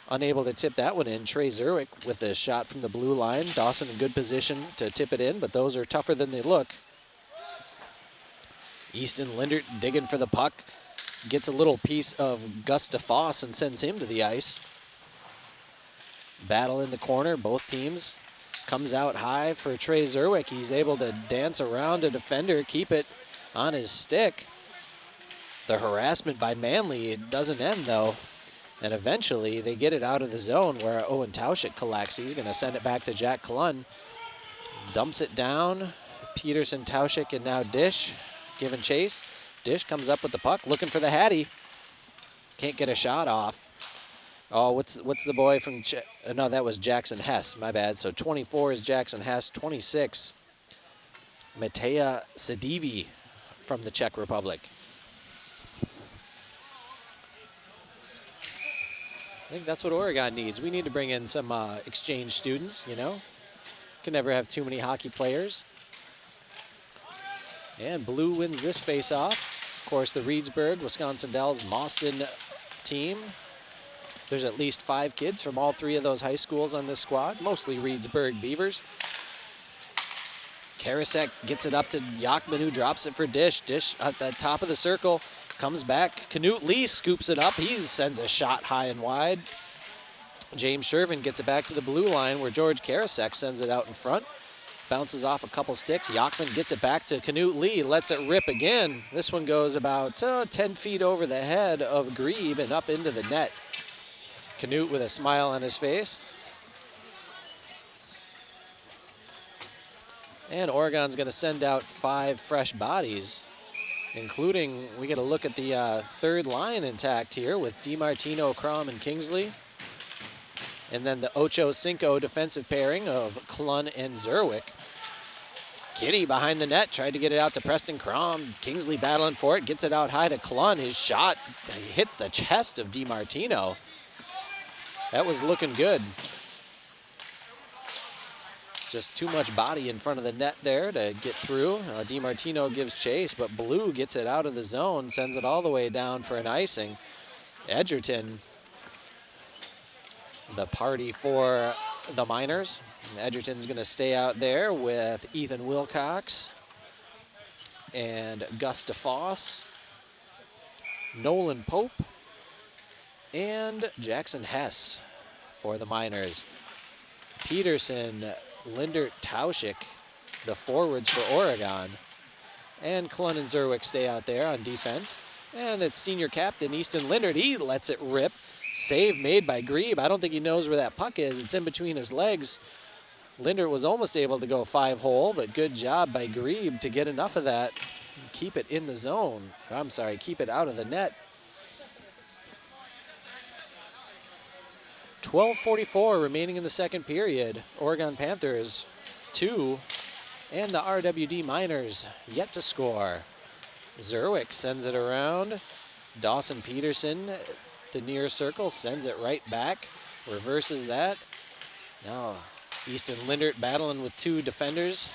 Unable to tip that one in. Trey Zerwick with a shot from the blue line. Dawson in good position to tip it in, but those are tougher than they look. Easton Lindert digging for the puck. Gets a little piece of Gus DeFoss and sends him to the ice. Battle in the corner, both teams. Comes out high for Trey Zerwick. He's able to dance around a defender, keep it on his stick. The harassment by Manley, it doesn't end though. And eventually they get it out of the zone where Owen Tauschik collects. He's going to send it back to Jack Klun. Dumps it down. Peterson, Tauschik, and now Dish giving chase. Dish comes up with the puck, looking for the Hattie. Can't get a shot off. Oh, what's the boy from, no, that was Jackson Hess, my bad. So 24 is Jackson Hess, 26, Mateja Sedivi from the Czech Republic. I think that's what Oregon needs. We need to bring in some exchange students, you know. Can never have too many hockey players. And Blue wins this face-off. Of course, the Reedsburg, Wisconsin Dells, Mauston team. There's at least 5 kids from all 3 of those high schools on this squad, mostly Reedsburg Veavers. Karasek gets it up to Yachman, who drops it for Dish. Dish at the top of the circle, comes back. Knut Lee scoops it up. He sends a shot high and wide. James Shervin gets it back to the blue line where George Karasek sends it out in front. Bounces off a couple sticks. Yachman gets it back to Knut Lee, lets it rip again. This one goes about 10 feet over the head of Grebe and up into the net. Knut with a smile on his face. And Oregon's going to send out 5 fresh bodies, including, we get a look at the third line intact here with DiMartino, Crom, and Kingsley. And then the Ocho Cinco defensive pairing of Klun and Zerwick. Kitty behind the net, tried to get it out to Preston Crom. Kingsley battling for it, gets it out high to Klun. His shot hits the chest of DiMartino. That was looking good. Just too much body in front of the net there to get through. DiMartino gives chase, but Blue gets it out of the zone, sends it all the way down for an icing. Edgerton, the party for the Miners. Edgerton's going to stay out there with Ethan Wilcox and Gus DeFoss, Nolan Pope, and Jackson Hess for the Miners. Peterson, Lindert, Tauschik, the forwards for Oregon. And Klun and Zerwick stay out there on defense. And it's senior captain Easton Lindert. He lets it rip. Save made by Grebe. I don't think he knows where that puck is. It's in between his legs. Lindert was almost able to go 5-hole, but good job by Grebe to get enough of that and keep it in the zone. I'm sorry, keep it out of the net. 12:44 remaining in the second period. Oregon Panthers 2 and the RWD Miners yet to score. Zerwick sends it around. Dawson Peterson, the near circle, sends it right back. Reverses that. Now Easton Lindert battling with 2 defenders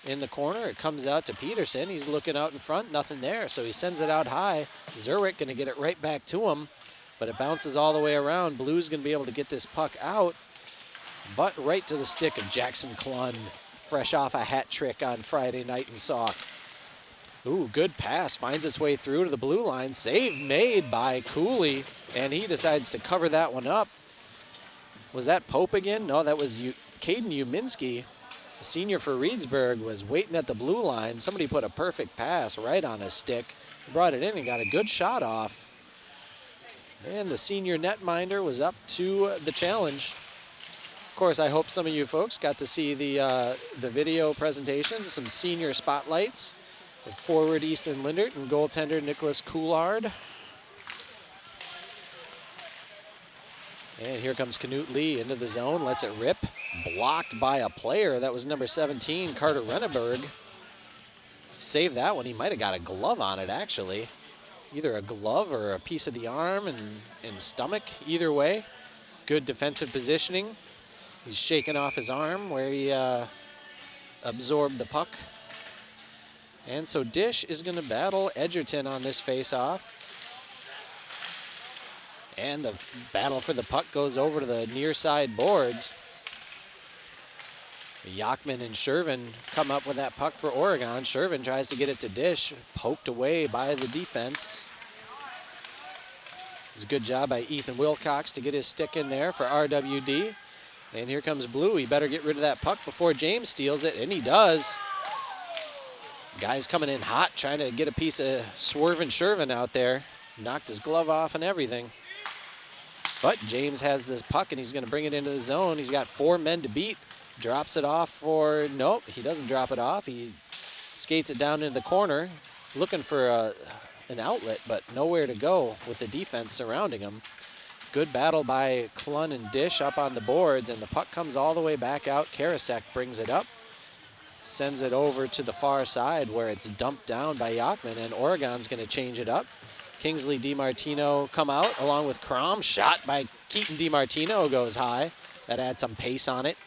in the corner. It comes out to Peterson. He's looking out in front, nothing there, so he sends it out high. Zerwick gonna get it right back to him, but it bounces all the way around. Blue's gonna be able to get this puck out, but right to the stick of Jackson Klun, fresh off a hat trick on Friday night in Sauk. Ooh, good pass, finds its way through to the blue line. Save made by Cooley, and he decides to cover that one up. Was that Pope again? No, that was Caden Uminski, a senior for Reedsburg, was waiting at the blue line. Somebody put a perfect pass right on his stick. He brought it in and got a good shot off. And the senior netminder was up to the challenge. Of course, I hope some of you folks got to see the video presentations, some senior spotlights. The forward Easton Lindert and goaltender Nicholas Coulard. And here comes Knut Lee into the zone, lets it rip. Blocked by a player. That was number 17, Carter Renneberg. Saved that one. He might have got a glove on it, actually. Either a glove or a piece of the arm and stomach. Either way, good defensive positioning. He's shaking off his arm where he absorbed the puck. And so Dish is going to battle Edgerton on this face-off. And the battle for the puck goes over to the near side boards. Yachman and Shervin come up with that puck for Oregon. Shervin tries to get it to Dish, poked away by the defense. It's a good job by Ethan Wilcox to get his stick in there for RWD. And here comes Blue. He better get rid of that puck before James steals it, and he does. Guy's coming in hot, trying to get a piece of swerving Shervin out there. Knocked his glove off and everything. But James has this puck, and he's going to bring it into the zone. He's got 4 men to beat. Drops it off for, nope, he doesn't drop it off. He skates it down into the corner, looking for an outlet, but nowhere to go with the defense surrounding him. Good battle by Klun and Dish up on the boards, and the puck comes all the way back out. Karasek brings it up, sends it over to the far side where it's dumped down by Yachman, and Oregon's going to change it up. Kingsley DiMartino come out along with Crom. Shot by Keaton DiMartino goes high. That adds some pace on it.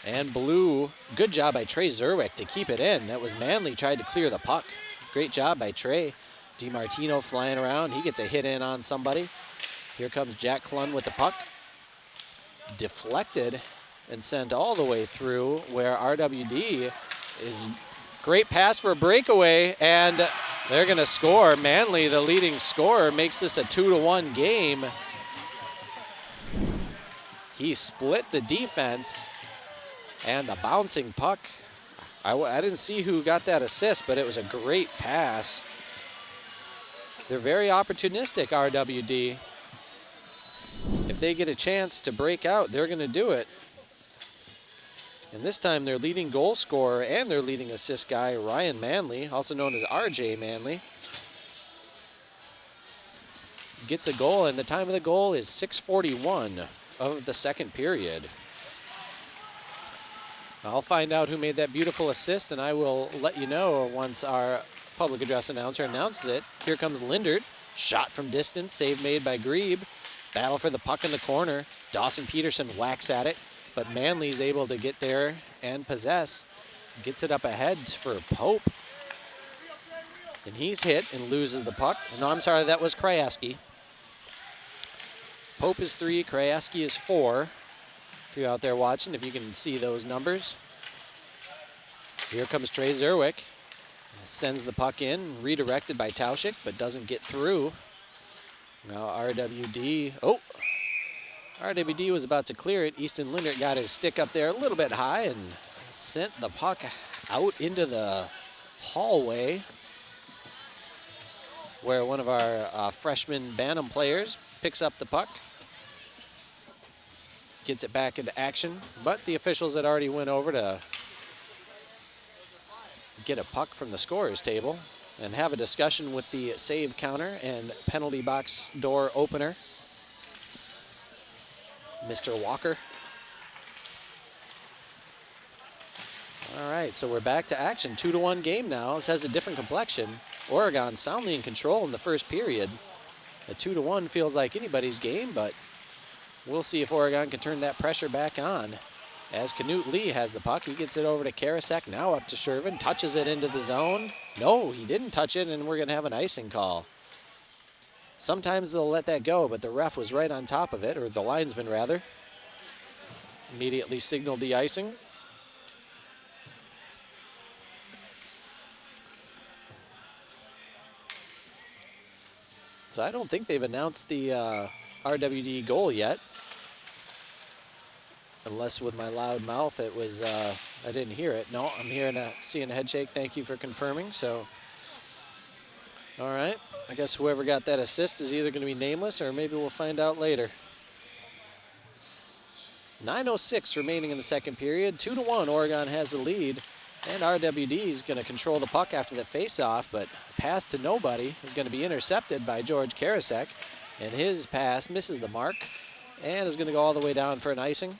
And Blue, good job by Trey Zerwick to keep it in. That was Manley tried to clear the puck. Great job by Trey. DiMartino flying around. He gets a hit in on somebody. Here comes Jack Klun with the puck. Deflected and sent all the way through where RWD is. Great pass for a breakaway, and they're going to score. Manley, the leading scorer, makes this a 2-1 game. He split the defense, and the bouncing puck. I didn't see who got that assist, but it was a great pass. They're very opportunistic, RWD. If they get a chance to break out, they're going to do it. And this time their leading goal scorer and their leading assist guy, Ryan Manley, also known as RJ Manley, gets a goal, and the time of the goal is 6:41 of the second period. I'll find out who made that beautiful assist, and I will let you know once our public address announcer announces it. Here comes Lindert. Shot from distance, save made by Grebe. Battle for the puck in the corner. Dawson Peterson whacks at it, but Manley's able to get there and possess. Gets it up ahead for Pope. And he's hit and loses the puck. No, I'm sorry, that was Krajewski. Pope is 3, Krajewski is 4. If you're out there watching, if you can see those numbers. Here comes Trey Zerwick. Sends the puck in, redirected by Tauschik, but doesn't get through. Now RWD, RWD was about to clear it. Easton Lindert got his stick up there a little bit high and sent the puck out into the hallway where one of our freshman Bantam players picks up the puck, gets it back into action, but the officials had already went over to get a puck from the scorer's table and have a discussion with the save counter and penalty box door opener, Mr. Walker. All right, so we're back to action. 2-1 game now. This has a different complexion. Oregon soundly in control in the first period. A 2-1 feels like anybody's game, but we'll see if Oregon can turn that pressure back on. As Knut Lee has the puck, he gets it over to Karasek, now up to Shervin, touches it into the zone. No, he didn't touch it, and we're going to have an icing call. Sometimes they'll let that go, but the ref was right on top of it, or the linesman rather. Immediately signaled the icing. So I don't think they've announced the RWD goal yet. Unless with my loud mouth it was, I didn't hear it. No, I'm seeing a head shake. Thank you for confirming. So, all right. I guess whoever got that assist is either going to be nameless or maybe we'll find out later. 9:06 remaining in the second period. 2-1, Oregon has the lead. And RWD is going to control the puck after the face-off, but pass to nobody is going to be intercepted by George Karasek. And his pass misses the mark and is going to go all the way down for an icing.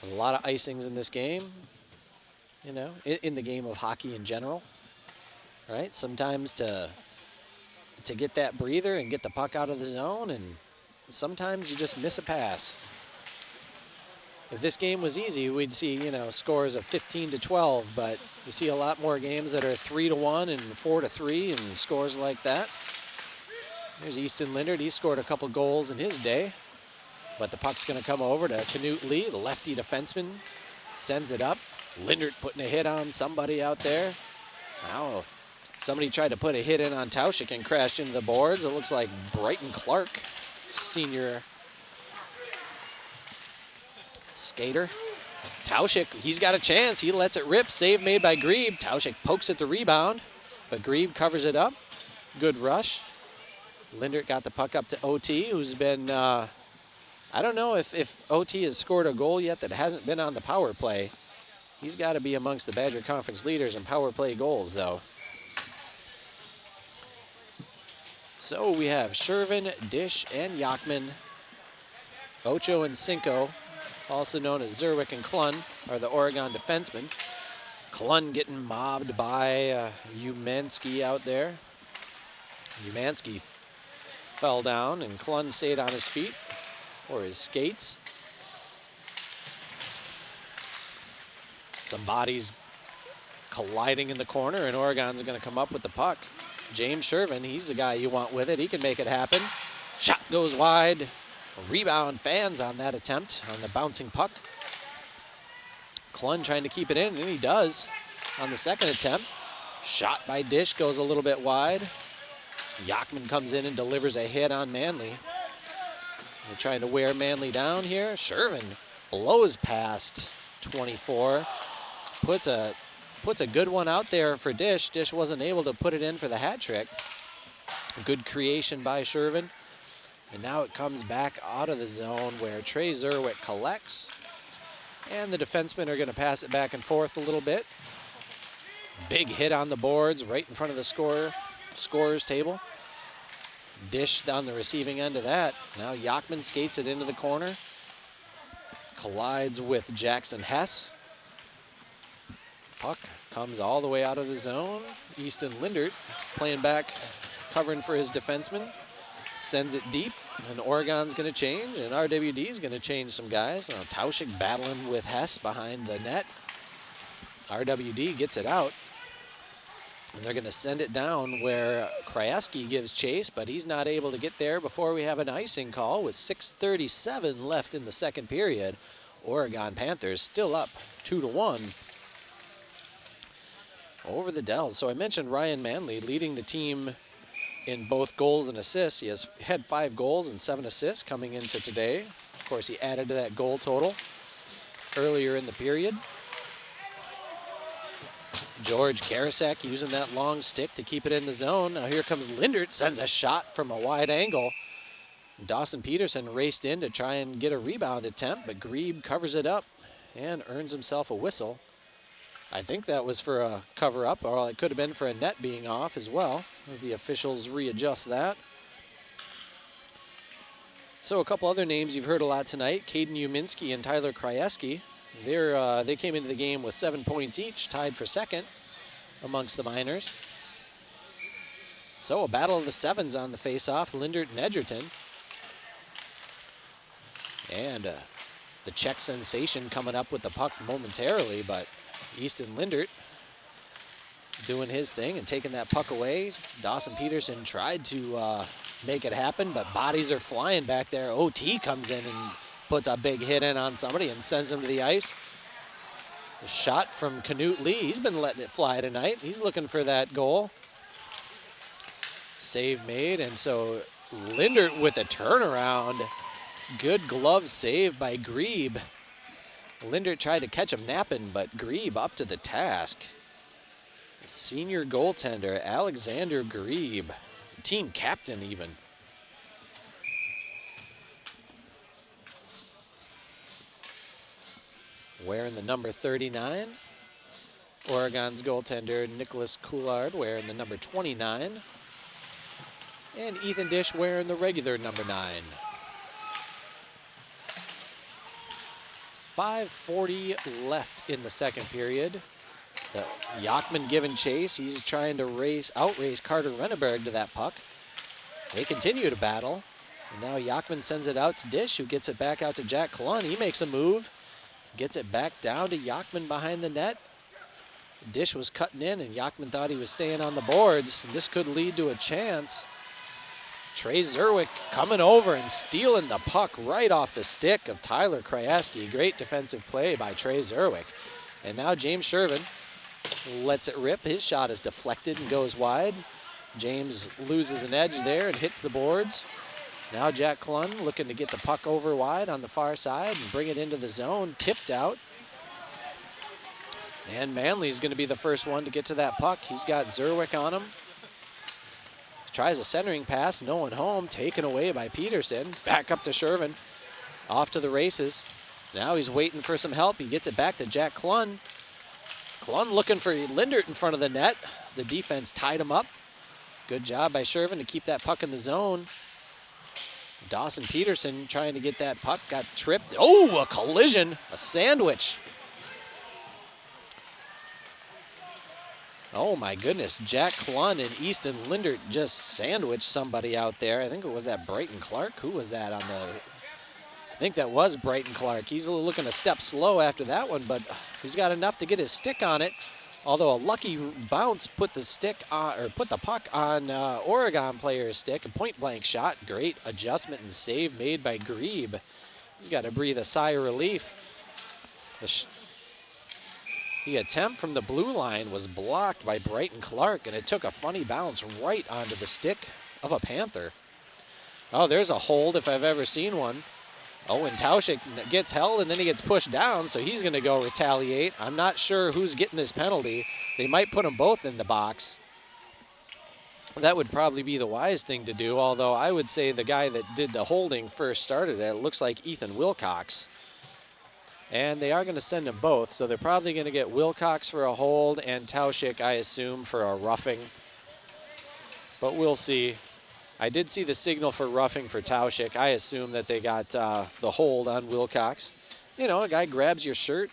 There's a lot of icings in this game, you know, in the game of hockey in general, right? Sometimes to get that breather and get the puck out of the zone, and sometimes you just miss a pass. If this game was easy, we'd see, you know, scores of 15-12, but you see a lot more games that are 3-1 and 4-3 and scores like that. There's Easton Lindert. He scored a couple goals in his day. But the puck's going to come over to Knut Lee, the lefty defenseman, sends it up. Lindert putting a hit on somebody out there. Now, somebody tried to put a hit in on Tauschik and crashed into the boards. It looks like Brighton Clark, senior skater. Tauschik, he's got a chance. He lets it rip. Save made by Grebe. Tauschik pokes at the rebound, but Grebe covers it up. Good rush. Lindert got the puck up to OT, who's been... I don't know if OT has scored a goal yet that hasn't been on the power play. He's got to be amongst the Badger Conference leaders in power play goals, though. So we have Shervin, Dish, and Yachman. Ocho and Cinco, also known as Zerwick and Klun, are the Oregon defensemen. Klun getting mobbed by Umansky out there. Umansky fell down, and Klun stayed on his feet. Or his skates. Some bodies colliding in the corner, and Oregon's going to come up with the puck. James Shervin, he's the guy you want with it. He can make it happen. Shot goes wide. Rebound fans on that attempt on the bouncing puck. Klun trying to keep it in, and he does on the second attempt. Shot by Dish goes a little bit wide. Yachman comes in and delivers a hit on Manley. They're trying to wear Manley down here. Shervin blows past 24. Puts a good one out there for Dish. Dish wasn't able to put it in for the hat trick. Good creation by Shervin. And now it comes back out of the zone where Trey Zerwick collects. And the defensemen are going to pass it back and forth a little bit. Big hit on the boards right in front of the scorer's table. Dish on the receiving end of that. Now Yachman skates it into the corner. Collides with Jackson Hess. Puck comes all the way out of the zone. Easton Lindert playing back, covering for his defenseman. Sends it deep, and Oregon's going to change, and RWD's going to change some guys. Now Tauschik battling with Hess behind the net. RWD gets it out. And they're going to send it down where Krajewski gives chase, but he's not able to get there before we have an icing call with 6:37 left in the second period. Oregon Panthers still up 2-1 over the Dells. So I mentioned Ryan Manley leading the team in both goals and assists. He has had 5 goals and 7 assists coming into today. Of course, he added to that goal total. earlier in the period. George Karasek using that long stick to keep it in the zone. Now here comes Lindert, sends a shot from a wide angle. Dawson Peterson raced in to try and get a rebound attempt, but Grebe covers it up and earns himself a whistle. I think that was for a cover-up, or it could have been for a net being off as well, as the officials readjust that. So a couple other names you've heard a lot tonight, Caden Uminski and Tyler Krajewski. They came into the game with 7 points each, tied for second amongst the Miners. So a battle of the sevens on the face-off, Lindert and Edgerton. And the Czech sensation coming up with the puck momentarily, but Easton Lindert doing his thing and taking that puck away. Dawson Peterson tried to make it happen, but bodies are flying back there. OT comes in and puts a big hit in on somebody and sends him to the ice. A shot from Knut Lee. He's been letting it fly tonight. He's looking for that goal. Save made, and so Lindert with a turnaround. Good glove save by Grebe. Lindert tried to catch him napping, but Grebe up to the task. Senior goaltender Alexander Grebe, team captain even. Wearing the number 39. Oregon's goaltender Nicholas Coulard wearing the number 29. And Ethan Dish wearing the regular number 9. 5:40 left in the second period. Yachman giving chase. He's trying to outrace Carter Renneberg to that puck. They continue to battle. And now Yachman sends it out to Dish, who gets it back out to Jack Clun. He makes a move. Gets it back down to Yachman behind the net. Dish was cutting in, and Yachman thought he was staying on the boards. And this could lead to a chance. Trey Zerwick coming over and stealing the puck right off the stick of Tyler Krajewski. Great defensive play by Trey Zerwick. And now James Shervin lets it rip. His shot is deflected and goes wide. James loses an edge there and hits the boards. Now Jack Clun looking to get the puck over wide on the far side and bring it into the zone, tipped out. And Manley's going to be the first one to get to that puck. He's got Zerwick on him. Tries a centering pass, no one home, taken away by Peterson. Back up to Shervin, off to the races. Now he's waiting for some help. He gets it back to Jack Clun. Clun looking for Lindert in front of the net. The defense tied him up. Good job by Shervin to keep that puck in the zone. Dawson Peterson trying to get that puck, got tripped. Oh, a collision, a sandwich. Oh my goodness, Jack Clun and Easton Lindert just sandwiched somebody out there. I think it was that Brighton Clark. Who was that on the, I think that was Brighton Clark. He's looking a step slow after that one, but he's got enough to get his stick on it. Although a lucky bounce put the stick on, or put the puck on Oregon player's stick. A point-blank shot. Great adjustment and save made by Grebe. He's got to breathe a sigh of relief. The attempt from the blue line was blocked by Brighton Clark, and it took a funny bounce right onto the stick of a Panther. Oh, there's a hold if I've ever seen one. Oh, and Tauschik gets held, and then he gets pushed down, so he's going to go retaliate. I'm not sure who's getting this penalty. They might put them both in the box. That would probably be the wise thing to do, although I would say the guy that did the holding first started it. It looks like Ethan Wilcox. And they are going to send them both, so they're probably going to get Wilcox for a hold and Tauschik, I assume, for a roughing. But we'll see. I did see the signal for roughing for Tauschik. I assume that they got the hold on Wilcox. You know, a guy grabs your shirt,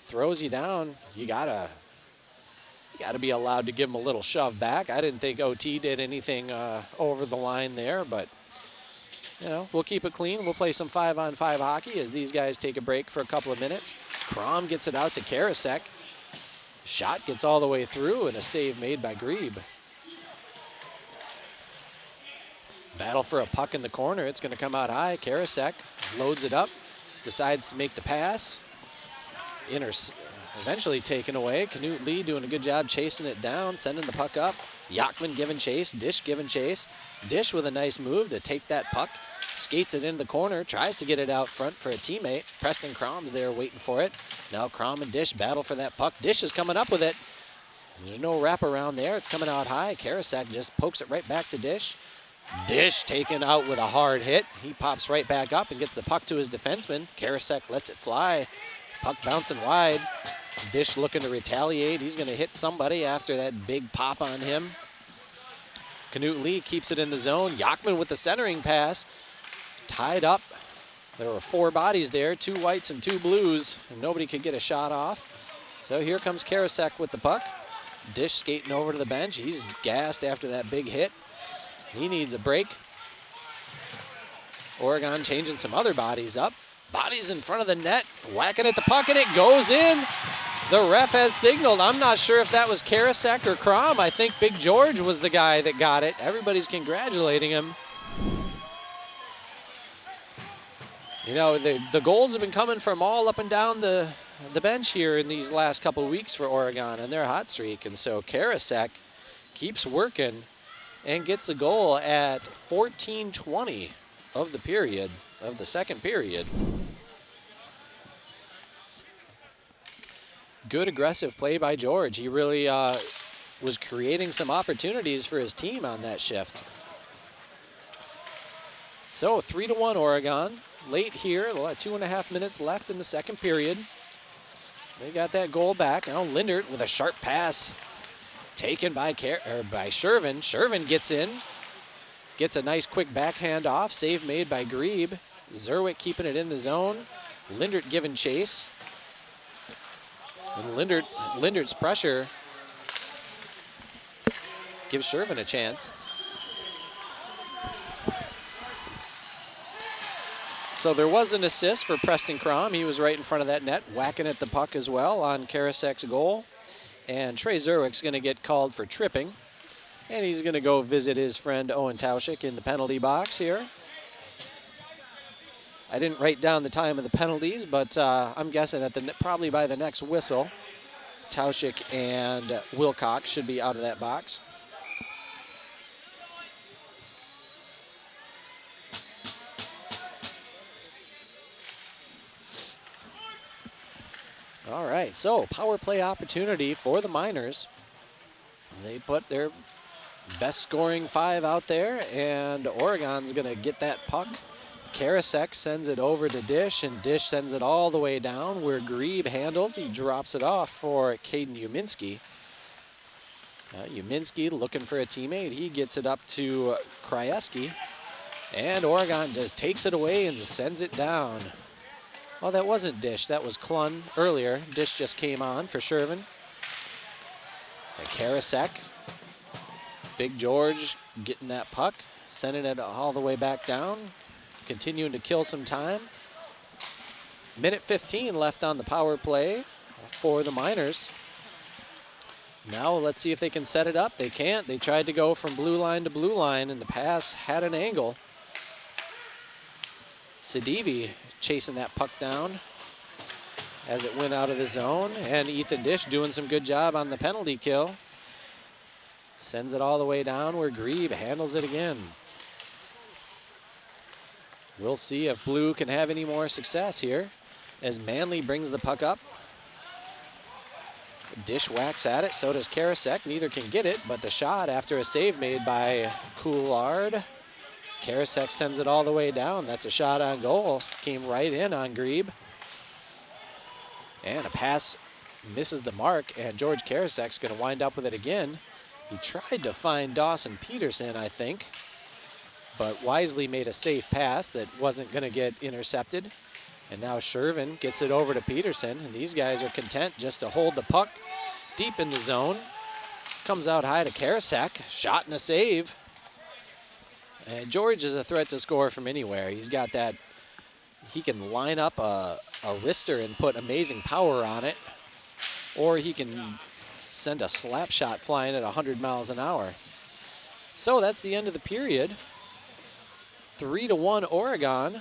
throws you down. You gotta be allowed to give him a little shove back. I didn't think OT did anything over the line there, but you know, we'll keep it clean. We'll play some 5-on-5 hockey as these guys take a break for a couple of minutes. Crom gets it out to Karasek. Shot gets all the way through and a save made by Grebe. Battle for a puck in the corner. It's going to come out high. Karasek loads it up, decides to make the pass. Eventually taken away. Knut Lee doing a good job chasing it down, sending the puck up. Yachman giving chase. Dish giving chase. Dish with a nice move to take that puck, skates it in the corner, tries to get it out front for a teammate. Preston Crom's there waiting for it. Now Crom and Dish battle for that puck. Dish is coming up with it. There's no wraparound there. It's coming out high. Karasek just pokes it right back to Dish. Dish taken out with a hard hit. He pops right back up and gets the puck to his defenseman. Karasek lets it fly. Puck bouncing wide. Dish looking to retaliate. He's going to hit somebody after that big pop on him. Knut Lee keeps it in the zone. Yachman with the centering pass. Tied up. There were 4 bodies there, 2 whites and 2 blues, and nobody could get a shot off. So here comes Karasek with the puck. Dish skating over to the bench. He's gassed after that big hit. He needs a break. Oregon changing some other bodies up. Bodies in front of the net, whacking at the puck, and it goes in. The ref has signaled. I'm not sure if that was Karasek or Crom. I think Big George was the guy that got it. Everybody's congratulating him. You know, the goals have been coming from all up and down the bench here in these last couple of weeks for Oregon and their hot streak. And so Karasek keeps working and gets a goal at 14:20 of the period, of the second period. Good aggressive play by George. He really was creating some opportunities for his team on that shift. So 3-1 Oregon. Late here, 2.5 minutes left in the second period. They got that goal back. Now Lindert with a sharp pass taken by Shervin. Shervin gets in, gets a nice quick backhand off. Save made by Grebe. Zerwick keeping it in the zone. Lindert giving chase. And Lindert's pressure gives Shervin a chance. So there was an assist for Preston Crom. He was right in front of that net, whacking at the puck as well on Karasek's goal. And Trey Zerwick's going to get called for tripping. And he's going to go visit his friend Owen Tauschik in the penalty box here. I didn't write down the time of the penalties, but I'm guessing at probably by the next whistle, Tauschik and Wilcox should be out of that box. All right, so power play opportunity for the Miners. They put their best scoring 5 out there, and Oregon's going to get that puck. Karasek sends it over to Dish, and Dish sends it all the way down where Grebe handles. He drops it off for Caden Uminski. Uminski looking for a teammate. He gets it up to Krajewski, and Oregon just takes it away and sends it down. Well, that wasn't Dish. That was Klun earlier. Dish just came on for Shervin. Karasek. Big George getting that puck, sending it all the way back down, continuing to kill some time. Minute 15 left on the power play for the Miners. Now let's see if they can set it up. They can't. They tried to go from blue line to blue line, and the pass had an angle. Sidivi chasing that puck down as it went out of the zone, and Ethan Dish doing some good job on the penalty kill. Sends it all the way down where Grebe handles it again. We'll see if Blue can have any more success here as Manley brings the puck up. Dish whacks at it, so does Karasek. Neither can get it, but the shot after a save made by Coulard. Karasek sends it all the way down. That's a shot on goal. Came right in on Grebe. And a pass misses the mark, and George Karasek's going to wind up with it again. He tried to find Dawson Peterson, I think, but wisely made a safe pass that wasn't going to get intercepted. And now Shervin gets it over to Peterson, and these guys are content just to hold the puck deep in the zone. Comes out high to Karasek, shot and a save. And George is a threat to score from anywhere. He's got that, he can line up a wrister and put amazing power on it, or he can send a slap shot flying at 100 miles an hour. So that's the end of the period. 3-1 Oregon.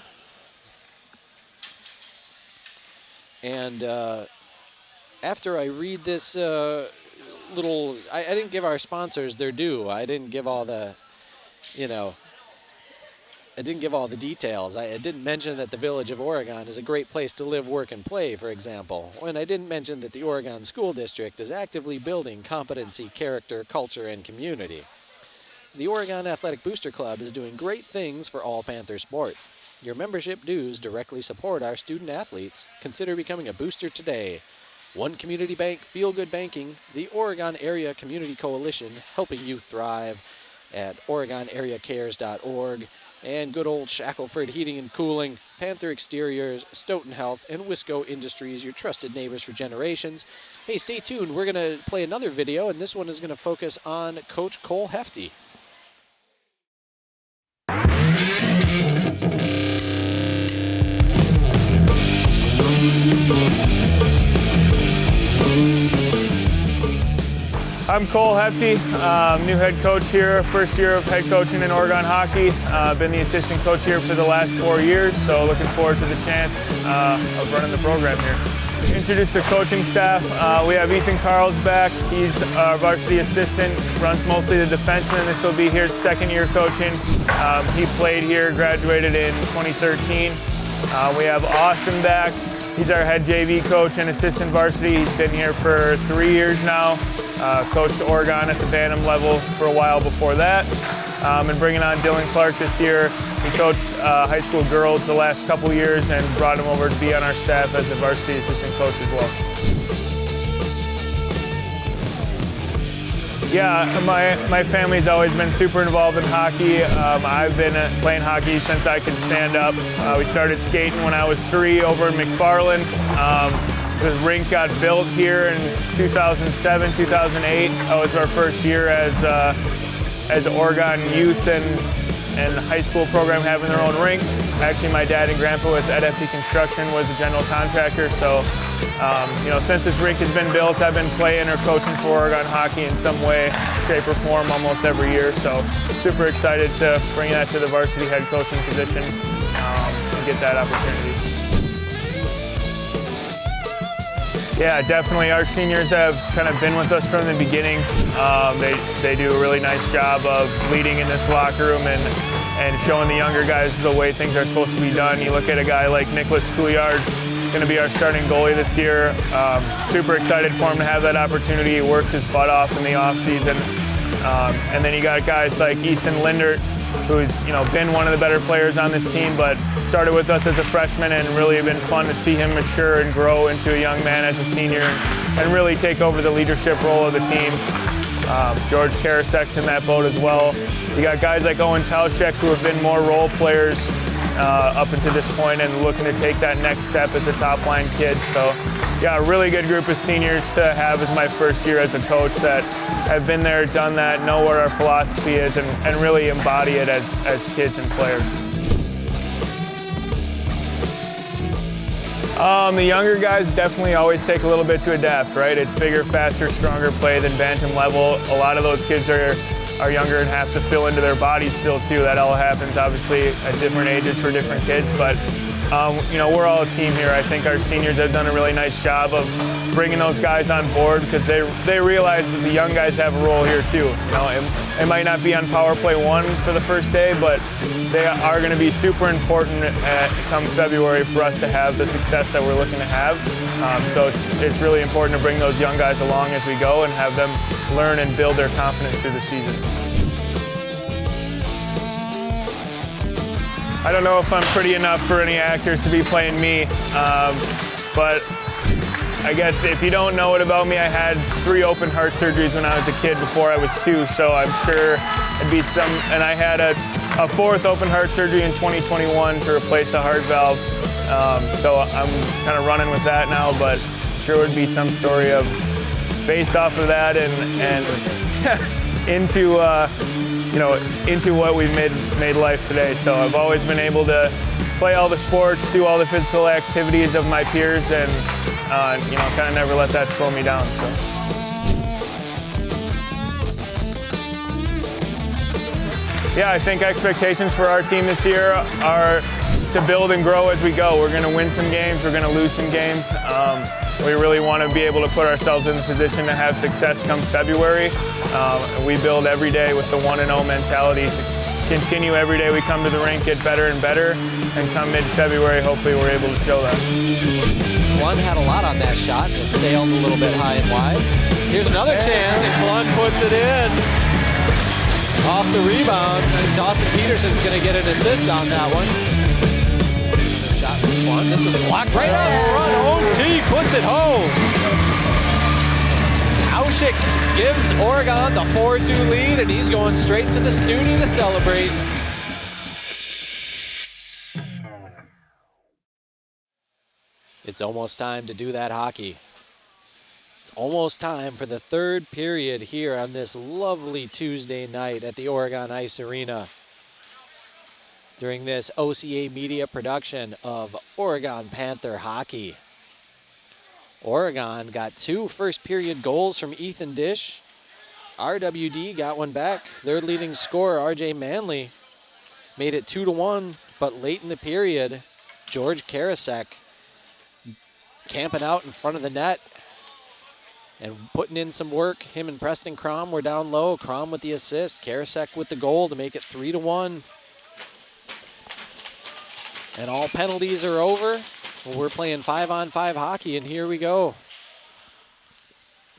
And after I read this little, I didn't give our sponsors their due. I didn't give all the, I didn't give all the details. I didn't mention that the village of Oregon is a great place to live, work, and play, for example. And I didn't mention that the Oregon School District is actively building competency, character, culture, and community. The Oregon Athletic Booster Club is doing great things for all Panther sports. Your membership dues directly support our student athletes. Consider becoming a booster today. One Community Bank, Feel Good Banking, the Oregon Area Community Coalition, helping youth thrive at OregonAreaCares.org, and good old Shackelford Heating and Cooling, Panther Exteriors, Stoughton Health, and Wisco Industries, your trusted neighbors for generations. Hey, stay tuned. We're going to play another video, and this one is going to focus on Coach Cole Hefty. I'm Cole Hefty, new head coach here, first year of head coaching in Oregon hockey. Been the assistant coach here for the last 4 years, so looking forward to the chance of running the program here. Introduce the coaching staff. We have Ethan Carlsback. He's our varsity assistant, runs mostly the defenseman. This will be his second year coaching. He played here, graduated in 2013. We have Austin back. He's our head JV coach and assistant varsity. He's been here for 3 years now. Coached Oregon at the Bantam level for a while before that. And bringing on Dylan Clark this year. He coached high school girls the last couple years and brought him over to be on our staff as a varsity assistant coach as well. Yeah, my family's always been super involved in hockey. I've been playing hockey since I could stand up. We started skating when I was 3 over in McFarland. The rink got built here in 2007, 2008. That was our first year as Oregon youth and high school program having their own rink. Actually, my dad and grandpa with Ed Hefty Construction was a general contractor. So, since this rink has been built, I've been playing or coaching for Oregon hockey in some way, shape, or form almost every year. So, super excited to bring that to the varsity head coaching position and get that opportunity. Yeah, definitely. Our seniors have kind of been with us from the beginning. They do a really nice job of leading in this locker room and showing the younger guys the way things are supposed to be done. You look at a guy like Nicholas Couillard, going to be our starting goalie this year. Super excited for him to have that opportunity. He works his butt off in the offseason. And then you got guys like Easton Lindert, who's been one of the better players on this team, but started with us as a freshman, and really been fun to see him mature and grow into a young man as a senior and really take over the leadership role of the team. George Karasek's in that boat as well. You got guys like Owen Tauschek, who have been more role players up until this point and looking to take that next step as a top line kid. So yeah, a really good group of seniors to have as my first year as a coach that have been there, done that, know what our philosophy is, and really embody it as kids and players. The younger guys definitely always take a little bit to adapt, right? It's bigger, faster, stronger play than Bantam level. A lot of those kids are younger and have to fill into their bodies still too. That all happens obviously at different ages for different kids, but we're all a team here. I think our seniors have done a really nice job of bringing those guys on board because they realize that the young guys have a role here too. It might not be on power play 1 for the first day, but they are going to be super important come February for us to have the success that we're looking to have. So it's really important to bring those young guys along as we go and have them learn and build their confidence through the season. I don't know if I'm pretty enough for any actors to be playing me, but I guess if you don't know it about me, I had 3 open heart surgeries when I was a kid before I was 2, so I'm sure it'd be some, and I had a 4th open heart surgery in 2021 to replace a heart valve, so I'm kind of running with that now, but I'm sure it would be some story of based off of that and into what we've made life today. So I've always been able to play all the sports, do all the physical activities of my peers, and kind of never let that slow me down. So. Yeah, I think expectations for our team this year are to build and grow as we go. We're going to win some games, we're going to lose some games. We really want to be able to put ourselves in the position to have success come February. We build every day with the 1-0 mentality continue every day we come to the rink, get better and better, and come mid-February, hopefully we're able to show that. Klun had a lot on that shot. It sailed a little bit high and wide. Here's another chance, and Klun puts it in. Off the rebound, and Dawson Peterson's going to get an assist on that one. Shot from Klun. This was blocked right up front. OT puts it home. Tauschik gives Oregon the 4-2 lead, and he's going straight to the Stoonie to celebrate. It's almost time to do that hockey. It's almost time for the third period here on this lovely Tuesday night at the Oregon Ice Arena. During this OCA Media production of Oregon Panther hockey. Oregon got 2 first period goals from Ethan Dish. RWD got one back. Their leading scorer, RJ Manley, made it 2-1, but late in the period, George Karasek camping out in front of the net and putting in some work. Him and Preston Crom were down low. Crom with the assist. Karasek with the goal to make it 3-1. And all penalties are over. We're playing 5-on-5 hockey, and here we go.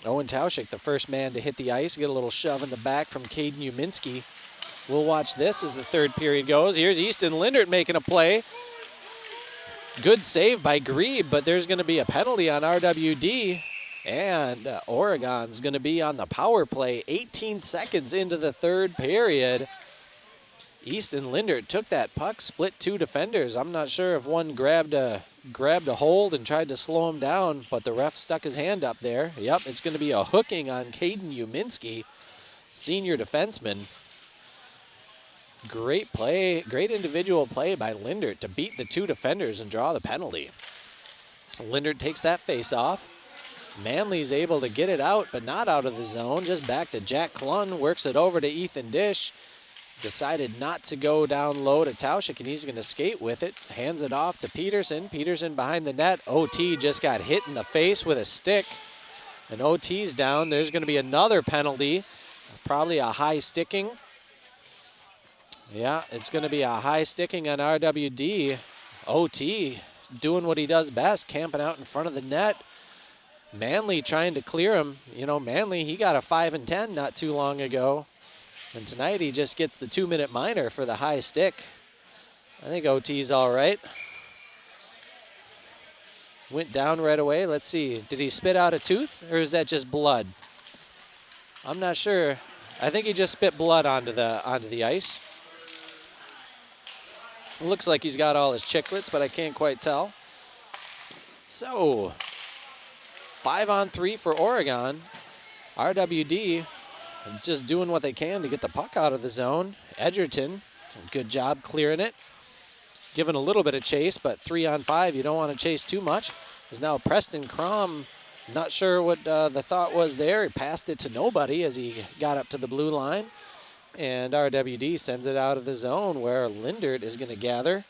Owen Tauschik, the first man to hit the ice, get a little shove in the back from Caden Uminski. We'll watch this as the third period goes. Here's Easton Lindert making a play. Good save by Grebe, but there's going to be a penalty on RWD, and Oregon's going to be on the power play 18 seconds into the third period. Easton Lindert took that puck, split 2 defenders. I'm not sure if one grabbed a hold and tried to slow him down, but the ref stuck his hand up there. Yep, it's going to be a hooking on Caden Uminski, senior defenseman. Great play, great individual play by Lindert to beat the 2 defenders and draw the penalty. Lindert takes that face off. Manley's able to get it out, but not out of the zone. Just back to Jack Klun, works it over to Ethan Dish. Decided not to go down low to Tauschik, and he's going to skate with it. Hands it off to Peterson. Peterson behind the net. OT just got hit in the face with a stick. And OT's down. There's going to be another penalty. Probably a high sticking. Yeah, it's going to be a high sticking on RWD. OT doing what he does best, camping out in front of the net. Manley trying to clear him. You know, Manley, he got a 5-10 not too long ago. And tonight he just gets the 2-minute minor for the high stick. I think OT's all right. Went down right away. Let's see. Did he spit out a tooth, or is that just blood? I'm not sure. I think he just spit blood onto the ice. Looks like he's got all his chiclets, but I can't quite tell. So, 5-on-3 for Oregon. RWD just doing what they can to get the puck out of the zone. Edgerton, good job clearing it. Giving a little bit of chase, but 3-on-5, you don't want to chase too much. There's now Preston Crom. Not sure what the thought was there. He passed it to nobody as he got up to the blue line. And RWD sends it out of the zone where Lindert is going to gather.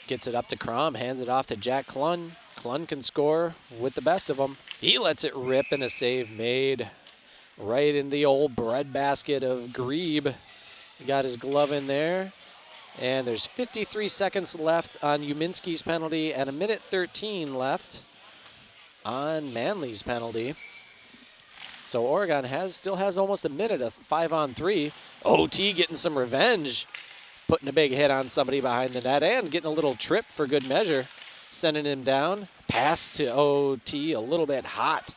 Gets it up to Crom, hands it off to Jack Klun. Klun can score with the best of them. He lets it rip, and a save made right in the old breadbasket of Grebe. He got his glove in there. And there's 53 seconds left on Uminski's penalty and 1:13 left on Manley's penalty. So Oregon still has almost a minute of 5-on-3. OT getting some revenge, putting a big hit on somebody behind the net and getting a little trip for good measure. Sending him down. Pass to OT, a little bit hot.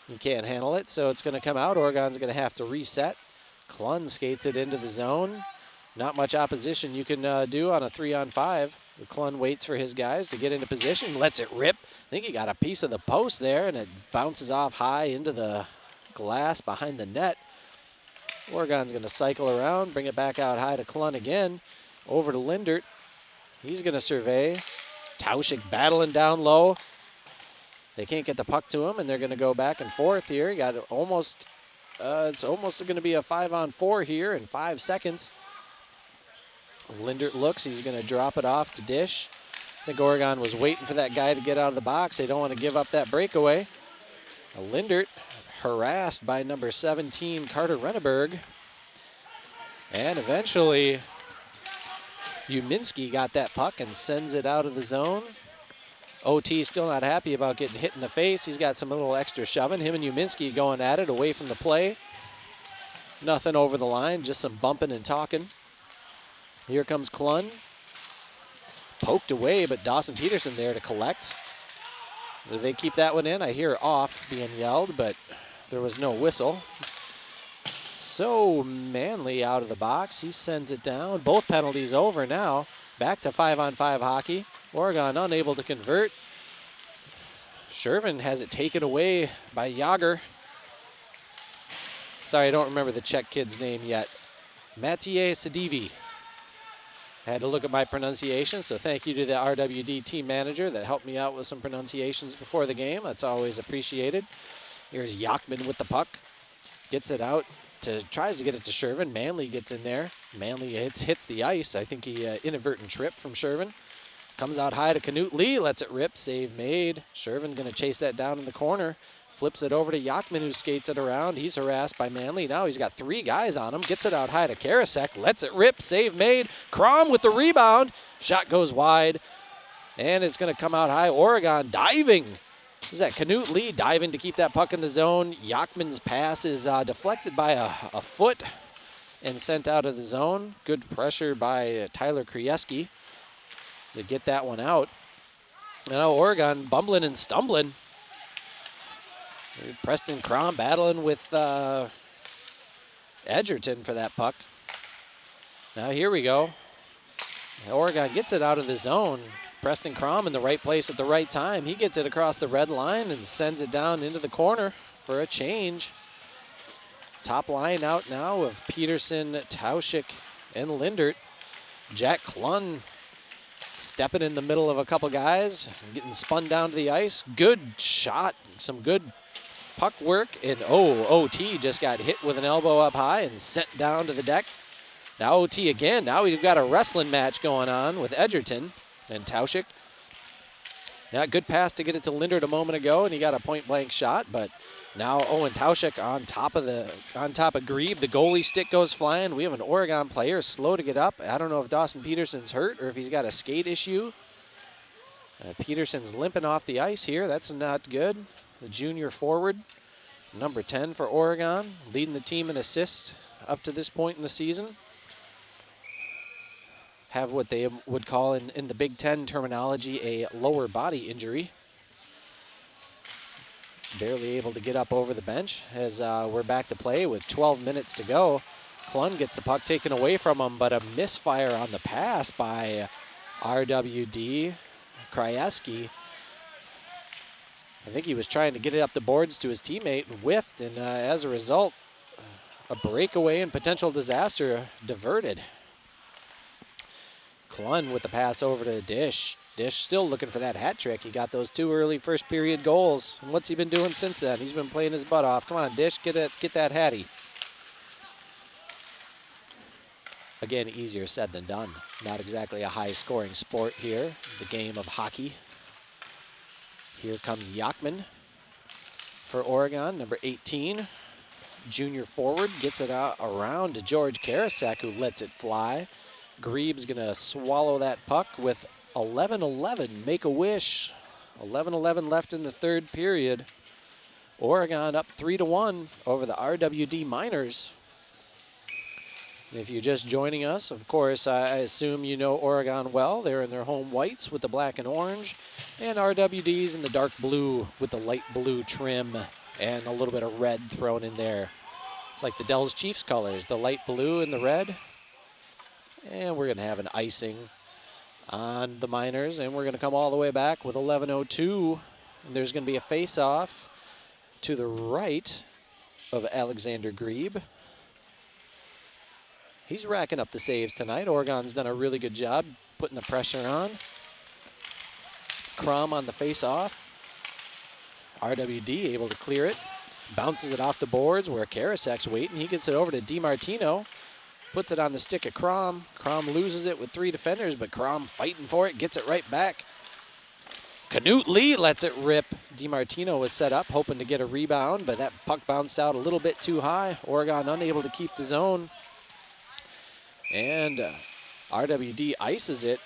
He can't handle it, so it's going to come out. Oregon's going to have to reset. Klun skates it into the zone. Not much opposition you can do on a 3-on-5. Klun waits for his guys to get into position, lets it rip. I think he got a piece of the post there, and it bounces off high into the glass behind the net. Oregon's going to cycle around, bring it back out high to Klun again. Over to Lindert. He's going to survey. Tauschik battling down low. They can't get the puck to him, and they're going to go back and forth here. You got almost, it's almost going to be a 5-on-4 here in 5 seconds. Lindert looks, he's going to drop it off to Dish. I think Oregon was waiting for that guy to get out of the box. They don't want to give up that breakaway. Lindert harassed by number 17, Carter Renneberg. And eventually, Uminski got that puck and sends it out of the zone. OT still not happy about getting hit in the face. He's got some little extra shoving. Him and Uminski going at it away from the play. Nothing over the line, just some bumping and talking. Here comes Klun. Poked away, but Dawson Peterson there to collect. Do they keep that one in? I hear off being yelled, but there was no whistle. So Manley out of the box. He sends it down. Both penalties over now. Back to 5-on-5 hockey. Oregon unable to convert. Shervin has it taken away by Yager. Sorry, I don't remember the Czech kid's name yet. Mathieu Sadivi. I had to look at my pronunciation, so thank you to the RWD team manager that helped me out with some pronunciations before the game. That's always appreciated. Here's Yachman with the puck. Gets it out, tries to get it to Shervin. Manley gets in there. Manley hits the ice. I think he inadvertent trip from Shervin. Comes out high to Knut Lee, lets it rip, save made. Shervin gonna chase that down in the corner. Flips it over to Yachman, who skates it around. He's harassed by Manley. Now he's got 3 guys on him. Gets it out high to Karasek. Lets it rip. Save made. Crom with the rebound. Shot goes wide. And it's going to come out high. Oregon diving. Is that Knut Lee diving to keep that puck in the zone? Yachman's pass is deflected by a foot and sent out of the zone. Good pressure by Tyler Krieski to get that one out. Now Oregon bumbling and stumbling. Preston Crom battling with Edgerton for that puck. Now here we go. Oregon gets it out of the zone. Preston Crom in the right place at the right time. He gets it across the red line and sends it down into the corner for a change. Top line out now of Peterson, Tauschik, and Lindert. Jack Klun stepping in the middle of a couple guys, getting spun down to the ice. Good shot, some good puck work, and OT just got hit with an elbow up high and sent down to the deck. Now OT again. Now we've got a wrestling match going on with Edgerton and Tauschik. Yeah, good pass to get it to Lindert a moment ago, and he got a point-blank shot, but now Owen Tauschik on top of Grieb. The goalie stick goes flying. We have an Oregon player slow to get up. I don't know if Dawson Peterson's hurt or if he's got a skate issue. Peterson's limping off the ice here. That's not good. The junior forward, number 10 for Oregon, leading the team in assists up to this point in the season. Have what they would call in the Big Ten terminology a lower body injury. Barely able to get up over the bench as we're back to play with 12 minutes to go. Klun gets the puck taken away from him, but a misfire on the pass by RWD Krieski. I think he was trying to get it up the boards to his teammate and whiffed, and as a result, a breakaway and potential disaster diverted. Klun with the pass over to Dish. Dish still looking for that hat trick. He got those 2 early first period goals. And what's he been doing since then? He's been playing his butt off. Come on, Dish, get that hattie. Again, easier said than done. Not exactly a high-scoring sport here, the game of hockey. Here comes Yachman for Oregon, number 18. Junior forward gets it out around to George Karasek, who lets it fly. Grieb's gonna swallow that puck with 11-11, make a wish. 11-11 left in the third period. Oregon up 3-1 over the RWD Miners. If you're just joining us, of course, I assume you know Oregon well. They're in their home whites with the black and orange, and RWD's in the dark blue with the light blue trim and a little bit of red thrown in there. It's like the Dells Chiefs colors, the light blue and the red. And we're gonna have an icing on the Miners, and we're gonna come all the way back with 11:02. And there's gonna be a face-off to the right of Alexander Grieb. He's racking up the saves tonight. Oregon's done a really good job putting the pressure on. Crom on the face-off. RWD able to clear it. Bounces it off the boards where Karasek's waiting. He gets it over to DiMartino. Puts it on the stick of Crom. Crom loses it with 3 defenders, but Crom fighting for it, gets it right back. Knut Lee lets it rip. DiMartino was set up, hoping to get a rebound, but that puck bounced out a little bit too high. Oregon unable to keep the zone. And RWD ices it.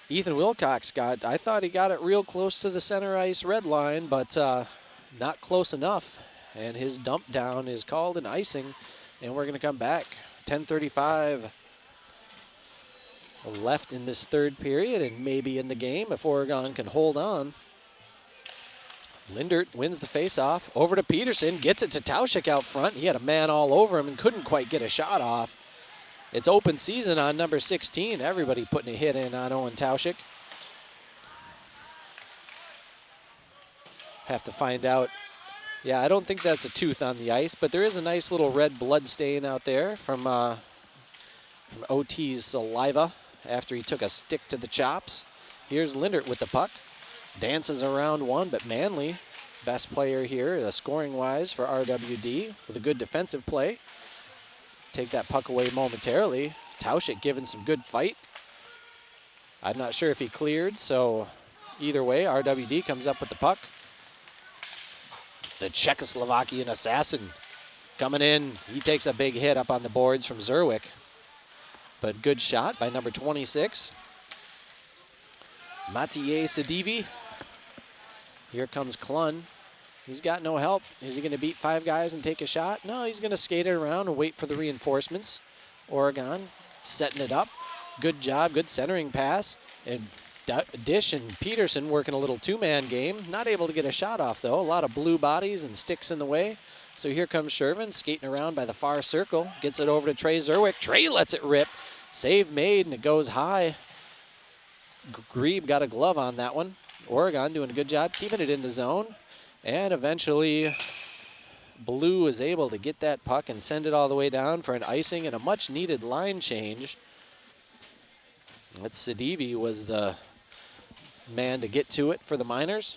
Ethan Wilcox I thought he got it real close to the center ice red line, but not close enough. And his dump down is called an icing, and we're going to come back. 10:35 left in this third period and maybe in the game if Oregon can hold on. Lindert wins the faceoff. Over to Peterson, gets it to Tauschik out front. He had a man all over him and couldn't quite get a shot off. It's open season on number 16. Everybody putting a hit in on Owen Tauschik. Have to find out. Yeah, I don't think that's a tooth on the ice, but there is a nice little red blood stain out there from OT's saliva after he took a stick to the chops. Here's Lindert with the puck. Dances around one, but Manley, best player here, scoring-wise for RWD, with a good defensive play. Take that puck away momentarily. Tauschik giving some good fight. I'm not sure if he cleared, so either way, RWD comes up with the puck. The Czechoslovakian assassin coming in. He takes a big hit up on the boards from Zerwick. But good shot by number 26. Mathieu Sedivi. Here comes Klun. He's got no help. Is he going to beat 5 guys and take a shot? No, he's going to skate it around and wait for the reinforcements. Oregon setting it up. Good job, good centering pass. And Dish and Peterson working a little two-man game. Not able to get a shot off, though. A lot of blue bodies and sticks in the way. So here comes Shervin skating around by the far circle. Gets it over to Trey Zerwick. Trey lets it rip. Save made, and it goes high. Grebe got a glove on that one. Oregon doing a good job keeping it in the zone. And eventually, Blue is able to get that puck and send it all the way down for an icing and a much-needed line change. Sedivi was the man to get to it for the Miners.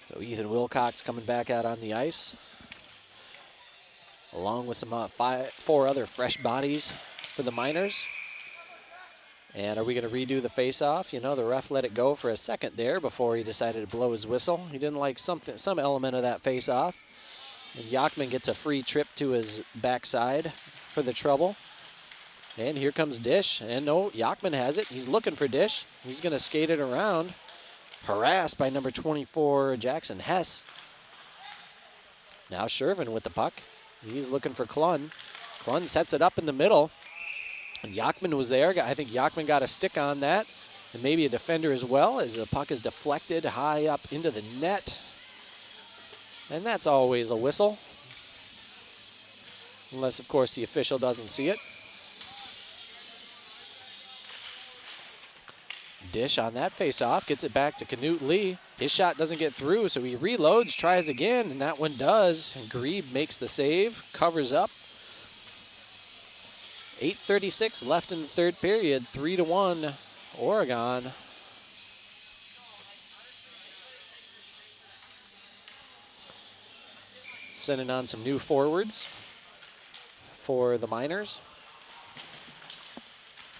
So Ethan Wilcox coming back out on the ice, along with some 4 other fresh bodies for the Miners. And are we going to redo the face-off? You know, the ref let it go for a second there before he decided to blow his whistle. He didn't like some element of that face-off. And Yachman gets a free trip to his backside for the trouble. And here comes Dish. And no, Yachman has it. He's looking for Dish. He's going to skate it around. Harassed by number 24, Jackson Hess. Now Shervin with the puck. He's looking for Klun. Klun sets it up in the middle. And Yachman was there. I think Yachman got a stick on that. And maybe a defender as well, as the puck is deflected high up into the net. And that's always a whistle. Unless, of course, the official doesn't see it. Dish on that face-off, gets it back to Knut Lee. His shot doesn't get through, so he reloads, tries again, and that one does. And Grebe makes the save, covers up. 8:36 left in the third period, 3-1 Oregon. Sending on some new forwards for the Miners.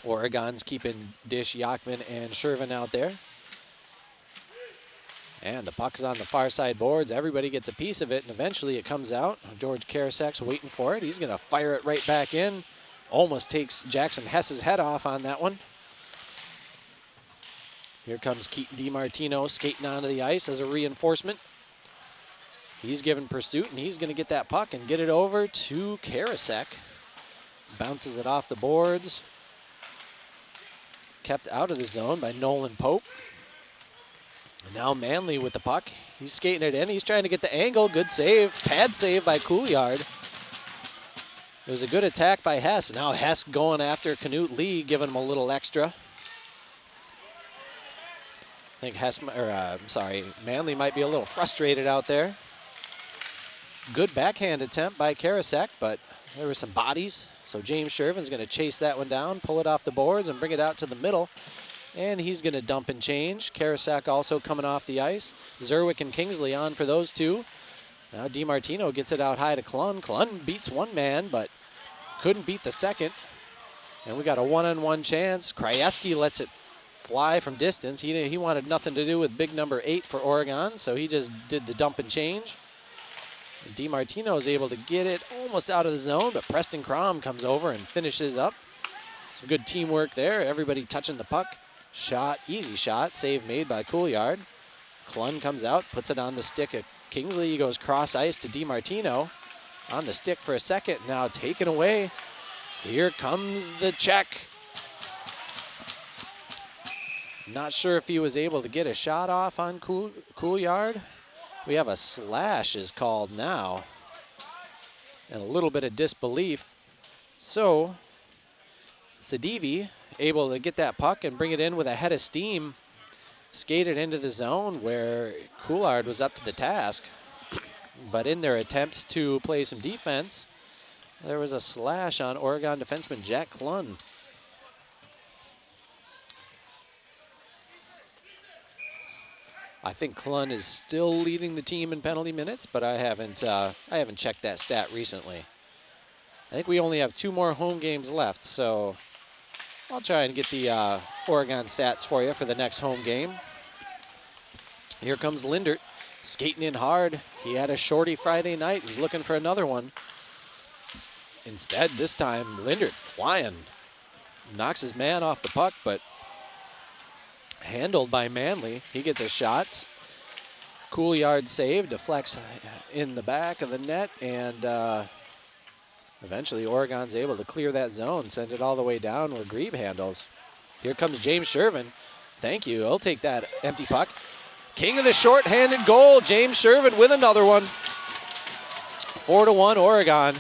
Oregon's keeping Dish, Yachman, and Shervin out there. And the puck's on the far side boards. Everybody gets a piece of it, and eventually it comes out. George Karasak's waiting for it. He's going to fire it right back in. Almost takes Jackson Hess's head off on that one. Here comes Keaton DiMartino skating onto the ice as a reinforcement. He's given pursuit, and he's going to get that puck and get it over to Karasak. Bounces it off the boards. Kept out of the zone by Nolan Pope. And now Manley with the puck. He's skating it in. He's trying to get the angle. Good save. Pad save by Couillard. It was a good attack by Hess. Now Hess going after Knut Lee, giving him a little extra. I think Manley might be a little frustrated out there. Good backhand attempt by Karasak, but there were some bodies. So James Shervin's going to chase that one down, pull it off the boards, and bring it out to the middle. And he's going to dump and change. Karasak also coming off the ice. Zerwick and Kingsley on for those two. Now DiMartino gets it out high to Klun. Klun beats one man, but couldn't beat the second. And we got a one-on-one chance. Krajewski lets it fly from distance. He wanted nothing to do with big number 8 for Oregon, so he just did the dump and change. DiMartino is able to get it almost out of the zone, but Preston Crom comes over and finishes up. Some good teamwork there. Everybody touching the puck. Shot, easy shot. Save made by Couillard. Clun comes out, puts it on the stick of Kingsley. He goes cross ice to DiMartino. On the stick for a second. Now taken away. Here comes the check. Not sure if he was able to get a shot off on Couillard. We have a slash is called now. And a little bit of disbelief. So, Sadivi able to get that puck and bring it in with a head of steam. Skated into the zone where Couillard was up to the task. But in their attempts to play some defense, there was a slash on Oregon defenseman Jack Clun. I think Clun is still leading the team in penalty minutes, but I haven't checked that stat recently. I think we only have 2 more home games left, so I'll try and get the Oregon stats for you for the next home game. Here comes Lindert, skating in hard. He had a shorty Friday night. He's looking for another one. Instead, this time, Lindert flying. Knocks his man off the puck, but handled by Manley. He gets a shot. Couillard save, deflects in the back of the net, and eventually Oregon's able to clear that zone, send it all the way down where Grebe handles. Here comes James Shervin. Thank you. He'll take that empty puck. King of the short-handed goal, James Shervin with another one. 4-1 Oregon.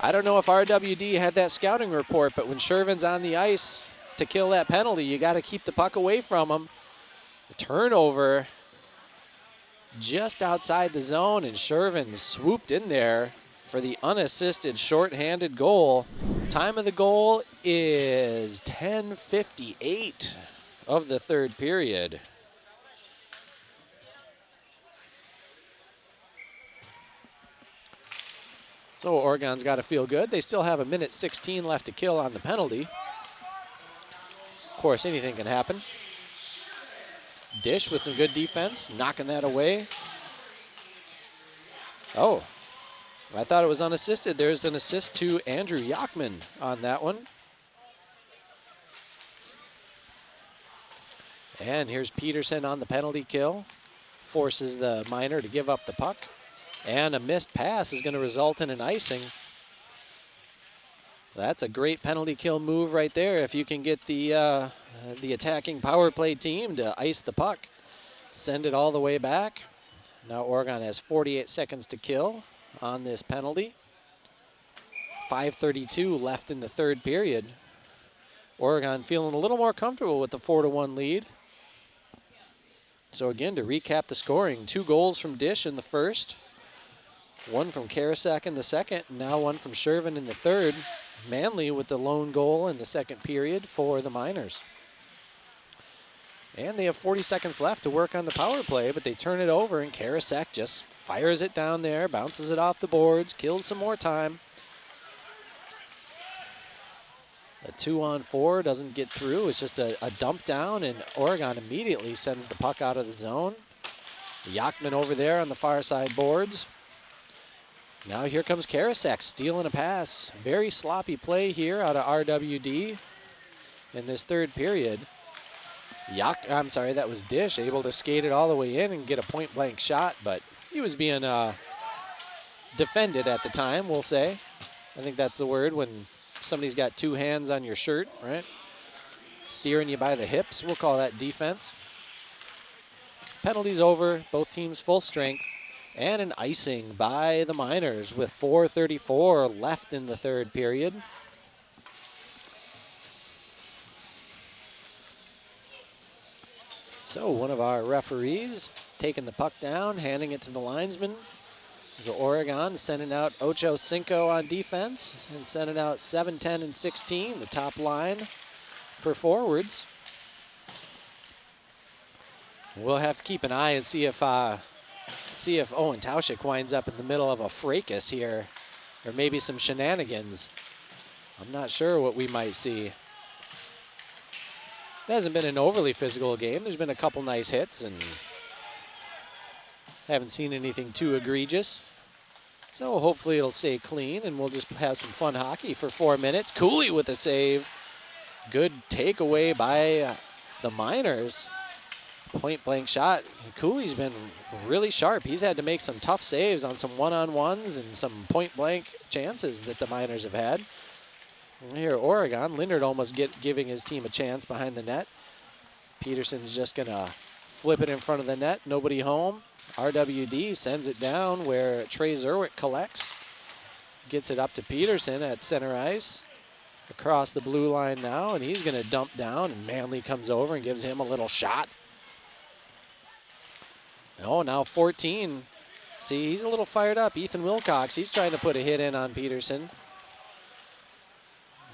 I don't know if RWD had that scouting report, but when Shervin's on the ice to kill that penalty, you got to keep the puck away from him. The turnover just outside the zone, and Shervin swooped in there for the unassisted short-handed goal. Time of the goal is 10:58 of the third period. So Oregon's got to feel good. They still have 1:16 left to kill on the penalty. Of course, anything can happen. Dish with some good defense, knocking that away. Oh, I thought it was unassisted. There's an assist to Andrew Yachman on that one. And here's Peterson on the penalty kill. Forces the Miner to give up the puck. And a missed pass is going to result in an icing. That's a great penalty kill move right there if you can get the attacking power play team to ice the puck. Send it all the way back. Now Oregon has 48 seconds to kill on this penalty. 5:32 left in the third period. Oregon feeling a little more comfortable with the 4-1 lead. So again, to recap the scoring, 2 goals from Dish in the first, 1 from Karasek in the second, and now 1 from Shervin in the third. Manley with the lone goal in the second period for the Miners. And they have 40 seconds left to work on the power play, but they turn it over, and Karasek just fires it down there, bounces it off the boards, kills some more time. A 2-on-4 doesn't get through. It's just a dump down, and Oregon immediately sends the puck out of the zone. Yachman over there on the far side boards. Now here comes Karasek stealing a pass. Very sloppy play here out of RWD in this third period. That was Dish, able to skate it all the way in and get a point-blank shot, but he was being defended at the time, we'll say. I think that's the word when somebody's got 2 hands on your shirt, right? Steering you by the hips, we'll call that defense. Penalties over, both teams full strength, and an icing by the Miners with 4:34 left in the third period. So one of our referees taking the puck down, handing it to the linesman. So Oregon sending out Ocho Cinco on defense and sending out 7, 10, and 16, the top line for forwards. We'll have to keep an eye and see if Owen Tauschik winds up in the middle of a fracas here, or maybe some shenanigans. I'm not sure what we might see. It hasn't been an overly physical game. There's been a couple nice hits, and Haven't seen anything too egregious. So hopefully it'll stay clean and we'll just have some fun hockey for 4 minutes. Cooley with a save. Good takeaway by the Miners. Point blank shot. Cooley's been really sharp. He's had to make some tough saves on some one-on-ones and some point blank chances that the Miners have had. And here Oregon, Lindard almost giving his team a chance behind the net. Peterson's just gonna flip it in front of the net, nobody home. RWD sends it down where Trey Zerwick collects. Gets it up to Peterson at center ice. Across the blue line now, and he's gonna dump down, and Manley comes over and gives him a little shot. Oh, now 14. See, he's a little fired up. Ethan Wilcox, he's trying to put a hit in on Peterson.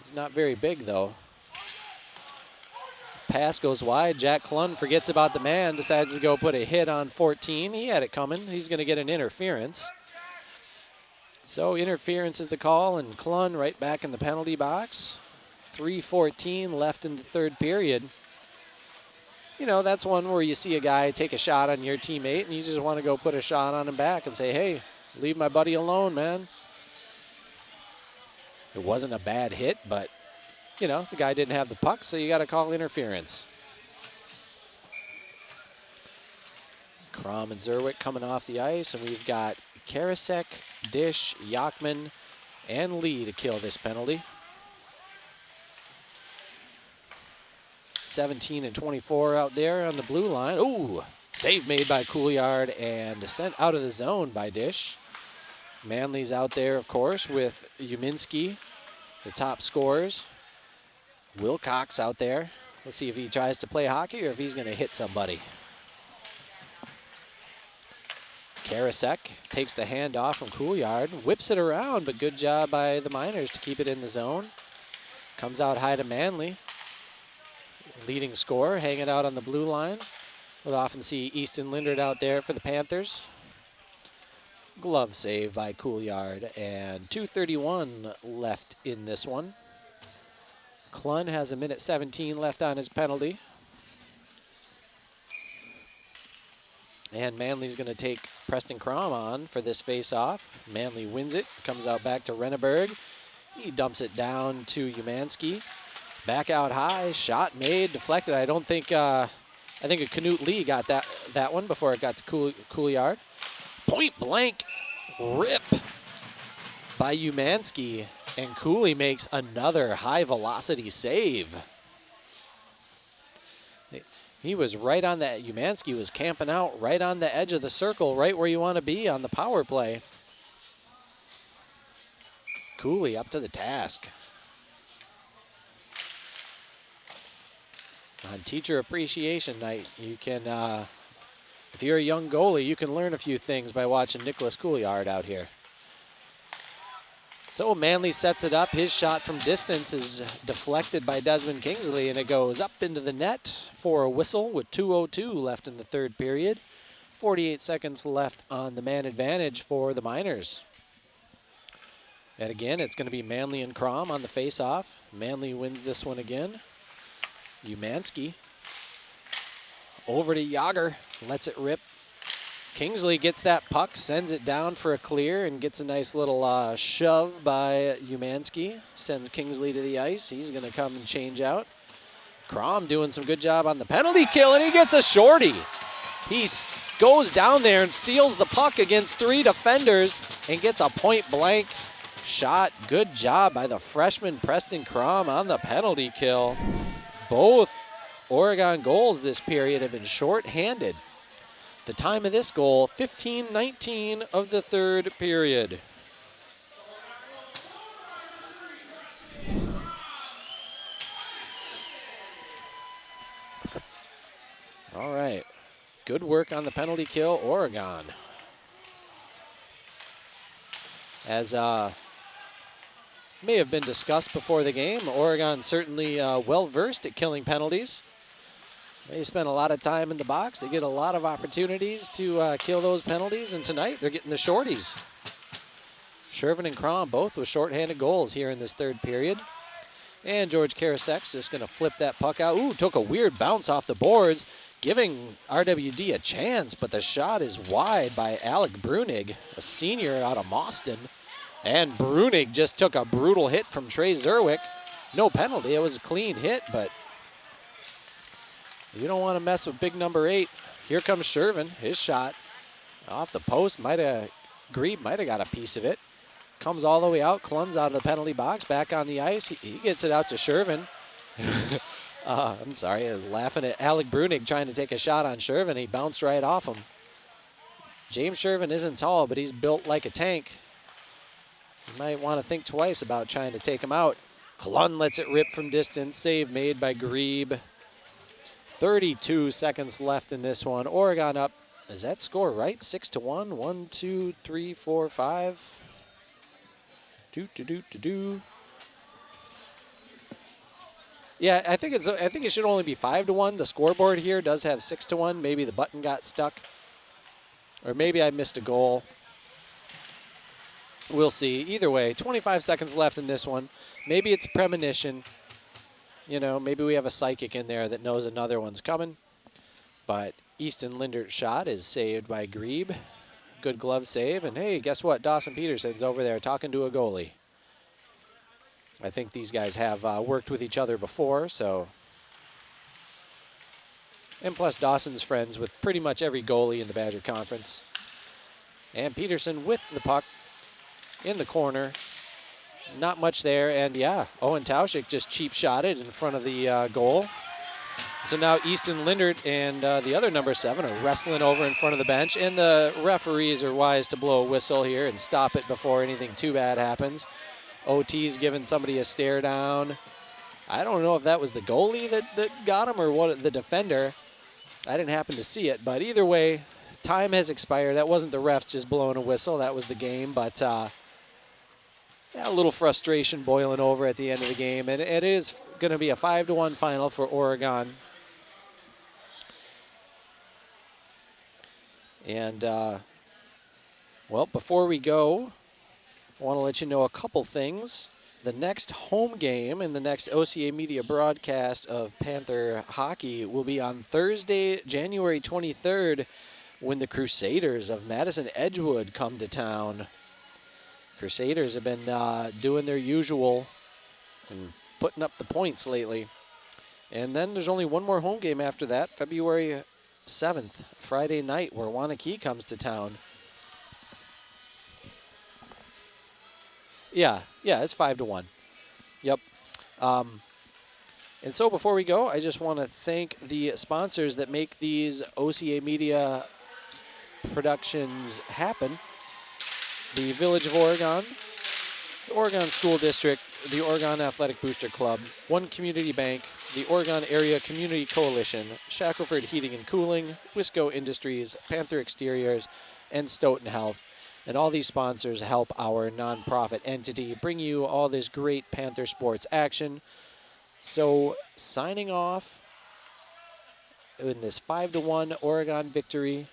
He's not very big, though. Pass goes wide. Jack Klun forgets about the man, decides to go put a hit on 14. He had it coming. He's going to get an interference. So interference is the call, and Klun right back in the penalty box. 3:14 left in the third period. You know, that's one where you see a guy take a shot on your teammate, and you just want to go put a shot on him back and say, hey, leave my buddy alone, man. It wasn't a bad hit, but you know, the guy didn't have the puck, so you got to call interference. Crom and Zerwick coming off the ice, and we've got Karasek, Dish, Yachman, and Lee to kill this penalty. 17 and 24 out there on the blue line. Ooh, save made by Couillard and sent out of the zone by Dish. Manley's out there, of course, with Uminski, the top scorers. Wilcox out there. Let's see if he tries to play hockey or if he's going to hit somebody. Karasek takes the handoff from Couillard, whips it around, but good job by the Miners to keep it in the zone. Comes out high to Manley. Leading scorer, hanging out on the blue line. We'll often see Easton Lindard out there for the Panthers. Glove save by Couillard, and 2:31 left in this one. Klun has 1:17 left on his penalty. And Manley's going to take Preston Crom on for this face-off. Manley wins it, comes out back to Renneberg. He dumps it down to Umansky. Back out high, shot made, deflected. I think a Knut Lee got that one before it got to Couillard. Point blank rip by Umansky, and Cooley makes another high velocity save. He was right on that. Umansky was camping out right on the edge of the circle, right where you want to be on the power play. Cooley up to the task. On Teacher Appreciation Night, you can, if you're a young goalie, you can learn a few things by watching Nicholas Couillard out here. So Manley sets it up. His shot from distance is deflected by Desmond Kingsley, and it goes up into the net for a whistle with 2:02 left in the third period. 48 seconds left on the man advantage for the Miners. And again, it's going to be Manley and Crom on the face-off. Manley wins this one again. Umansky over to Yager, lets it rip. Kingsley gets that puck, sends it down for a clear, and gets a nice little shove by Umansky. Sends Kingsley to the ice. He's going to come and change out. Crom doing some good job on the penalty kill, and he gets a shorty. He goes down there and steals the puck against 3 defenders and gets a point-blank shot. Good job by the freshman Preston Crom on the penalty kill. Both Oregon goals this period have been short-handed. The time of this goal, 15:19 of the third period. All right, good work on the penalty kill, Oregon. As may have been discussed before the game, Oregon certainly well-versed at killing penalties. They spend a lot of time in the box. They get a lot of opportunities to kill those penalties, and tonight they're getting the shorties. Shervin and Crom both with shorthanded goals here in this third period. And George Karasek's just going to flip that puck out. Ooh, took a weird bounce off the boards, giving RWD a chance, but the shot is wide by Alec Brunig, a senior out of Mauston. And Brunig just took a brutal hit from Trey Zerwick. No penalty. It was a clean hit, but you don't want to mess with big number 8. Here comes Shervin. His shot off the post. Grebe might have got a piece of it. Comes all the way out. Klun's out of the penalty box. Back on the ice. He gets it out to Shervin. I'm sorry. I was laughing at Alec Brunig trying to take a shot on Shervin. He bounced right off him. James Shervin isn't tall, but he's built like a tank. You might want to think twice about trying to take him out. Klun lets it rip from distance. Save made by Grebe. 32 seconds left in this one. Oregon up. Is that score right? 6-1. 1, 2, 3, 4, 5. Yeah, I think it should only be 5-1. The scoreboard here does have 6-1. Maybe the button got stuck, or maybe I missed a goal. We'll see. Either way, 25 seconds left in this one. Maybe it's a premonition. You know, maybe we have a psychic in there that knows another one's coming. But Easton Lindert's shot is saved by Grebe. Good glove save. And hey, guess what? Dawson Peterson's over there talking to a goalie. I think these guys have worked with each other before, so. And plus Dawson's friends with pretty much every goalie in the Badger Conference. And Peterson with the puck in the corner. Not much there, and yeah, Owen Tauschik just cheap shotted in front of the goal. So now Easton Lindert and the other number 7 are wrestling over in front of the bench, and the referees are wise to blow a whistle here and stop it before anything too bad happens. OT's giving somebody a stare down. I don't know if that was the goalie that got him or what, the defender. I didn't happen to see it, but either way, time has expired. That wasn't the refs just blowing a whistle. That was the game, but yeah, a little frustration boiling over at the end of the game, and it is going to be a 5-1 final for Oregon. And, well, before we go, I want to let you know a couple things. The next home game in the next OCA Media broadcast of Panther hockey will be on Thursday, January 23rd, when the Crusaders of Madison Edgewood come to town. Crusaders have been doing their usual and putting up the points lately. And then there's only one more home game after that, February 7th, Friday night, where Wanakee comes to town. Yeah, it's 5-1. Yep. And so before we go, I just want to thank the sponsors that make these OCA Media productions happen. The Village of Oregon, the Oregon School District, the Oregon Athletic Booster Club, One Community Bank, the Oregon Area Community Coalition, Shackelford Heating and Cooling, Wisco Industries, Panther Exteriors, and Stoughton Health. And all these sponsors help our nonprofit entity bring you all this great Panther sports action. So signing off in this 5-1 Oregon victory.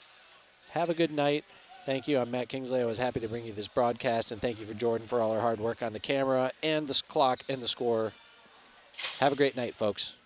Have a good night. Thank you. I'm Matt Kingsley. I was happy to bring you this broadcast, and thank you for Jordan for all her hard work on the camera and the clock and the score. Have a great night, folks.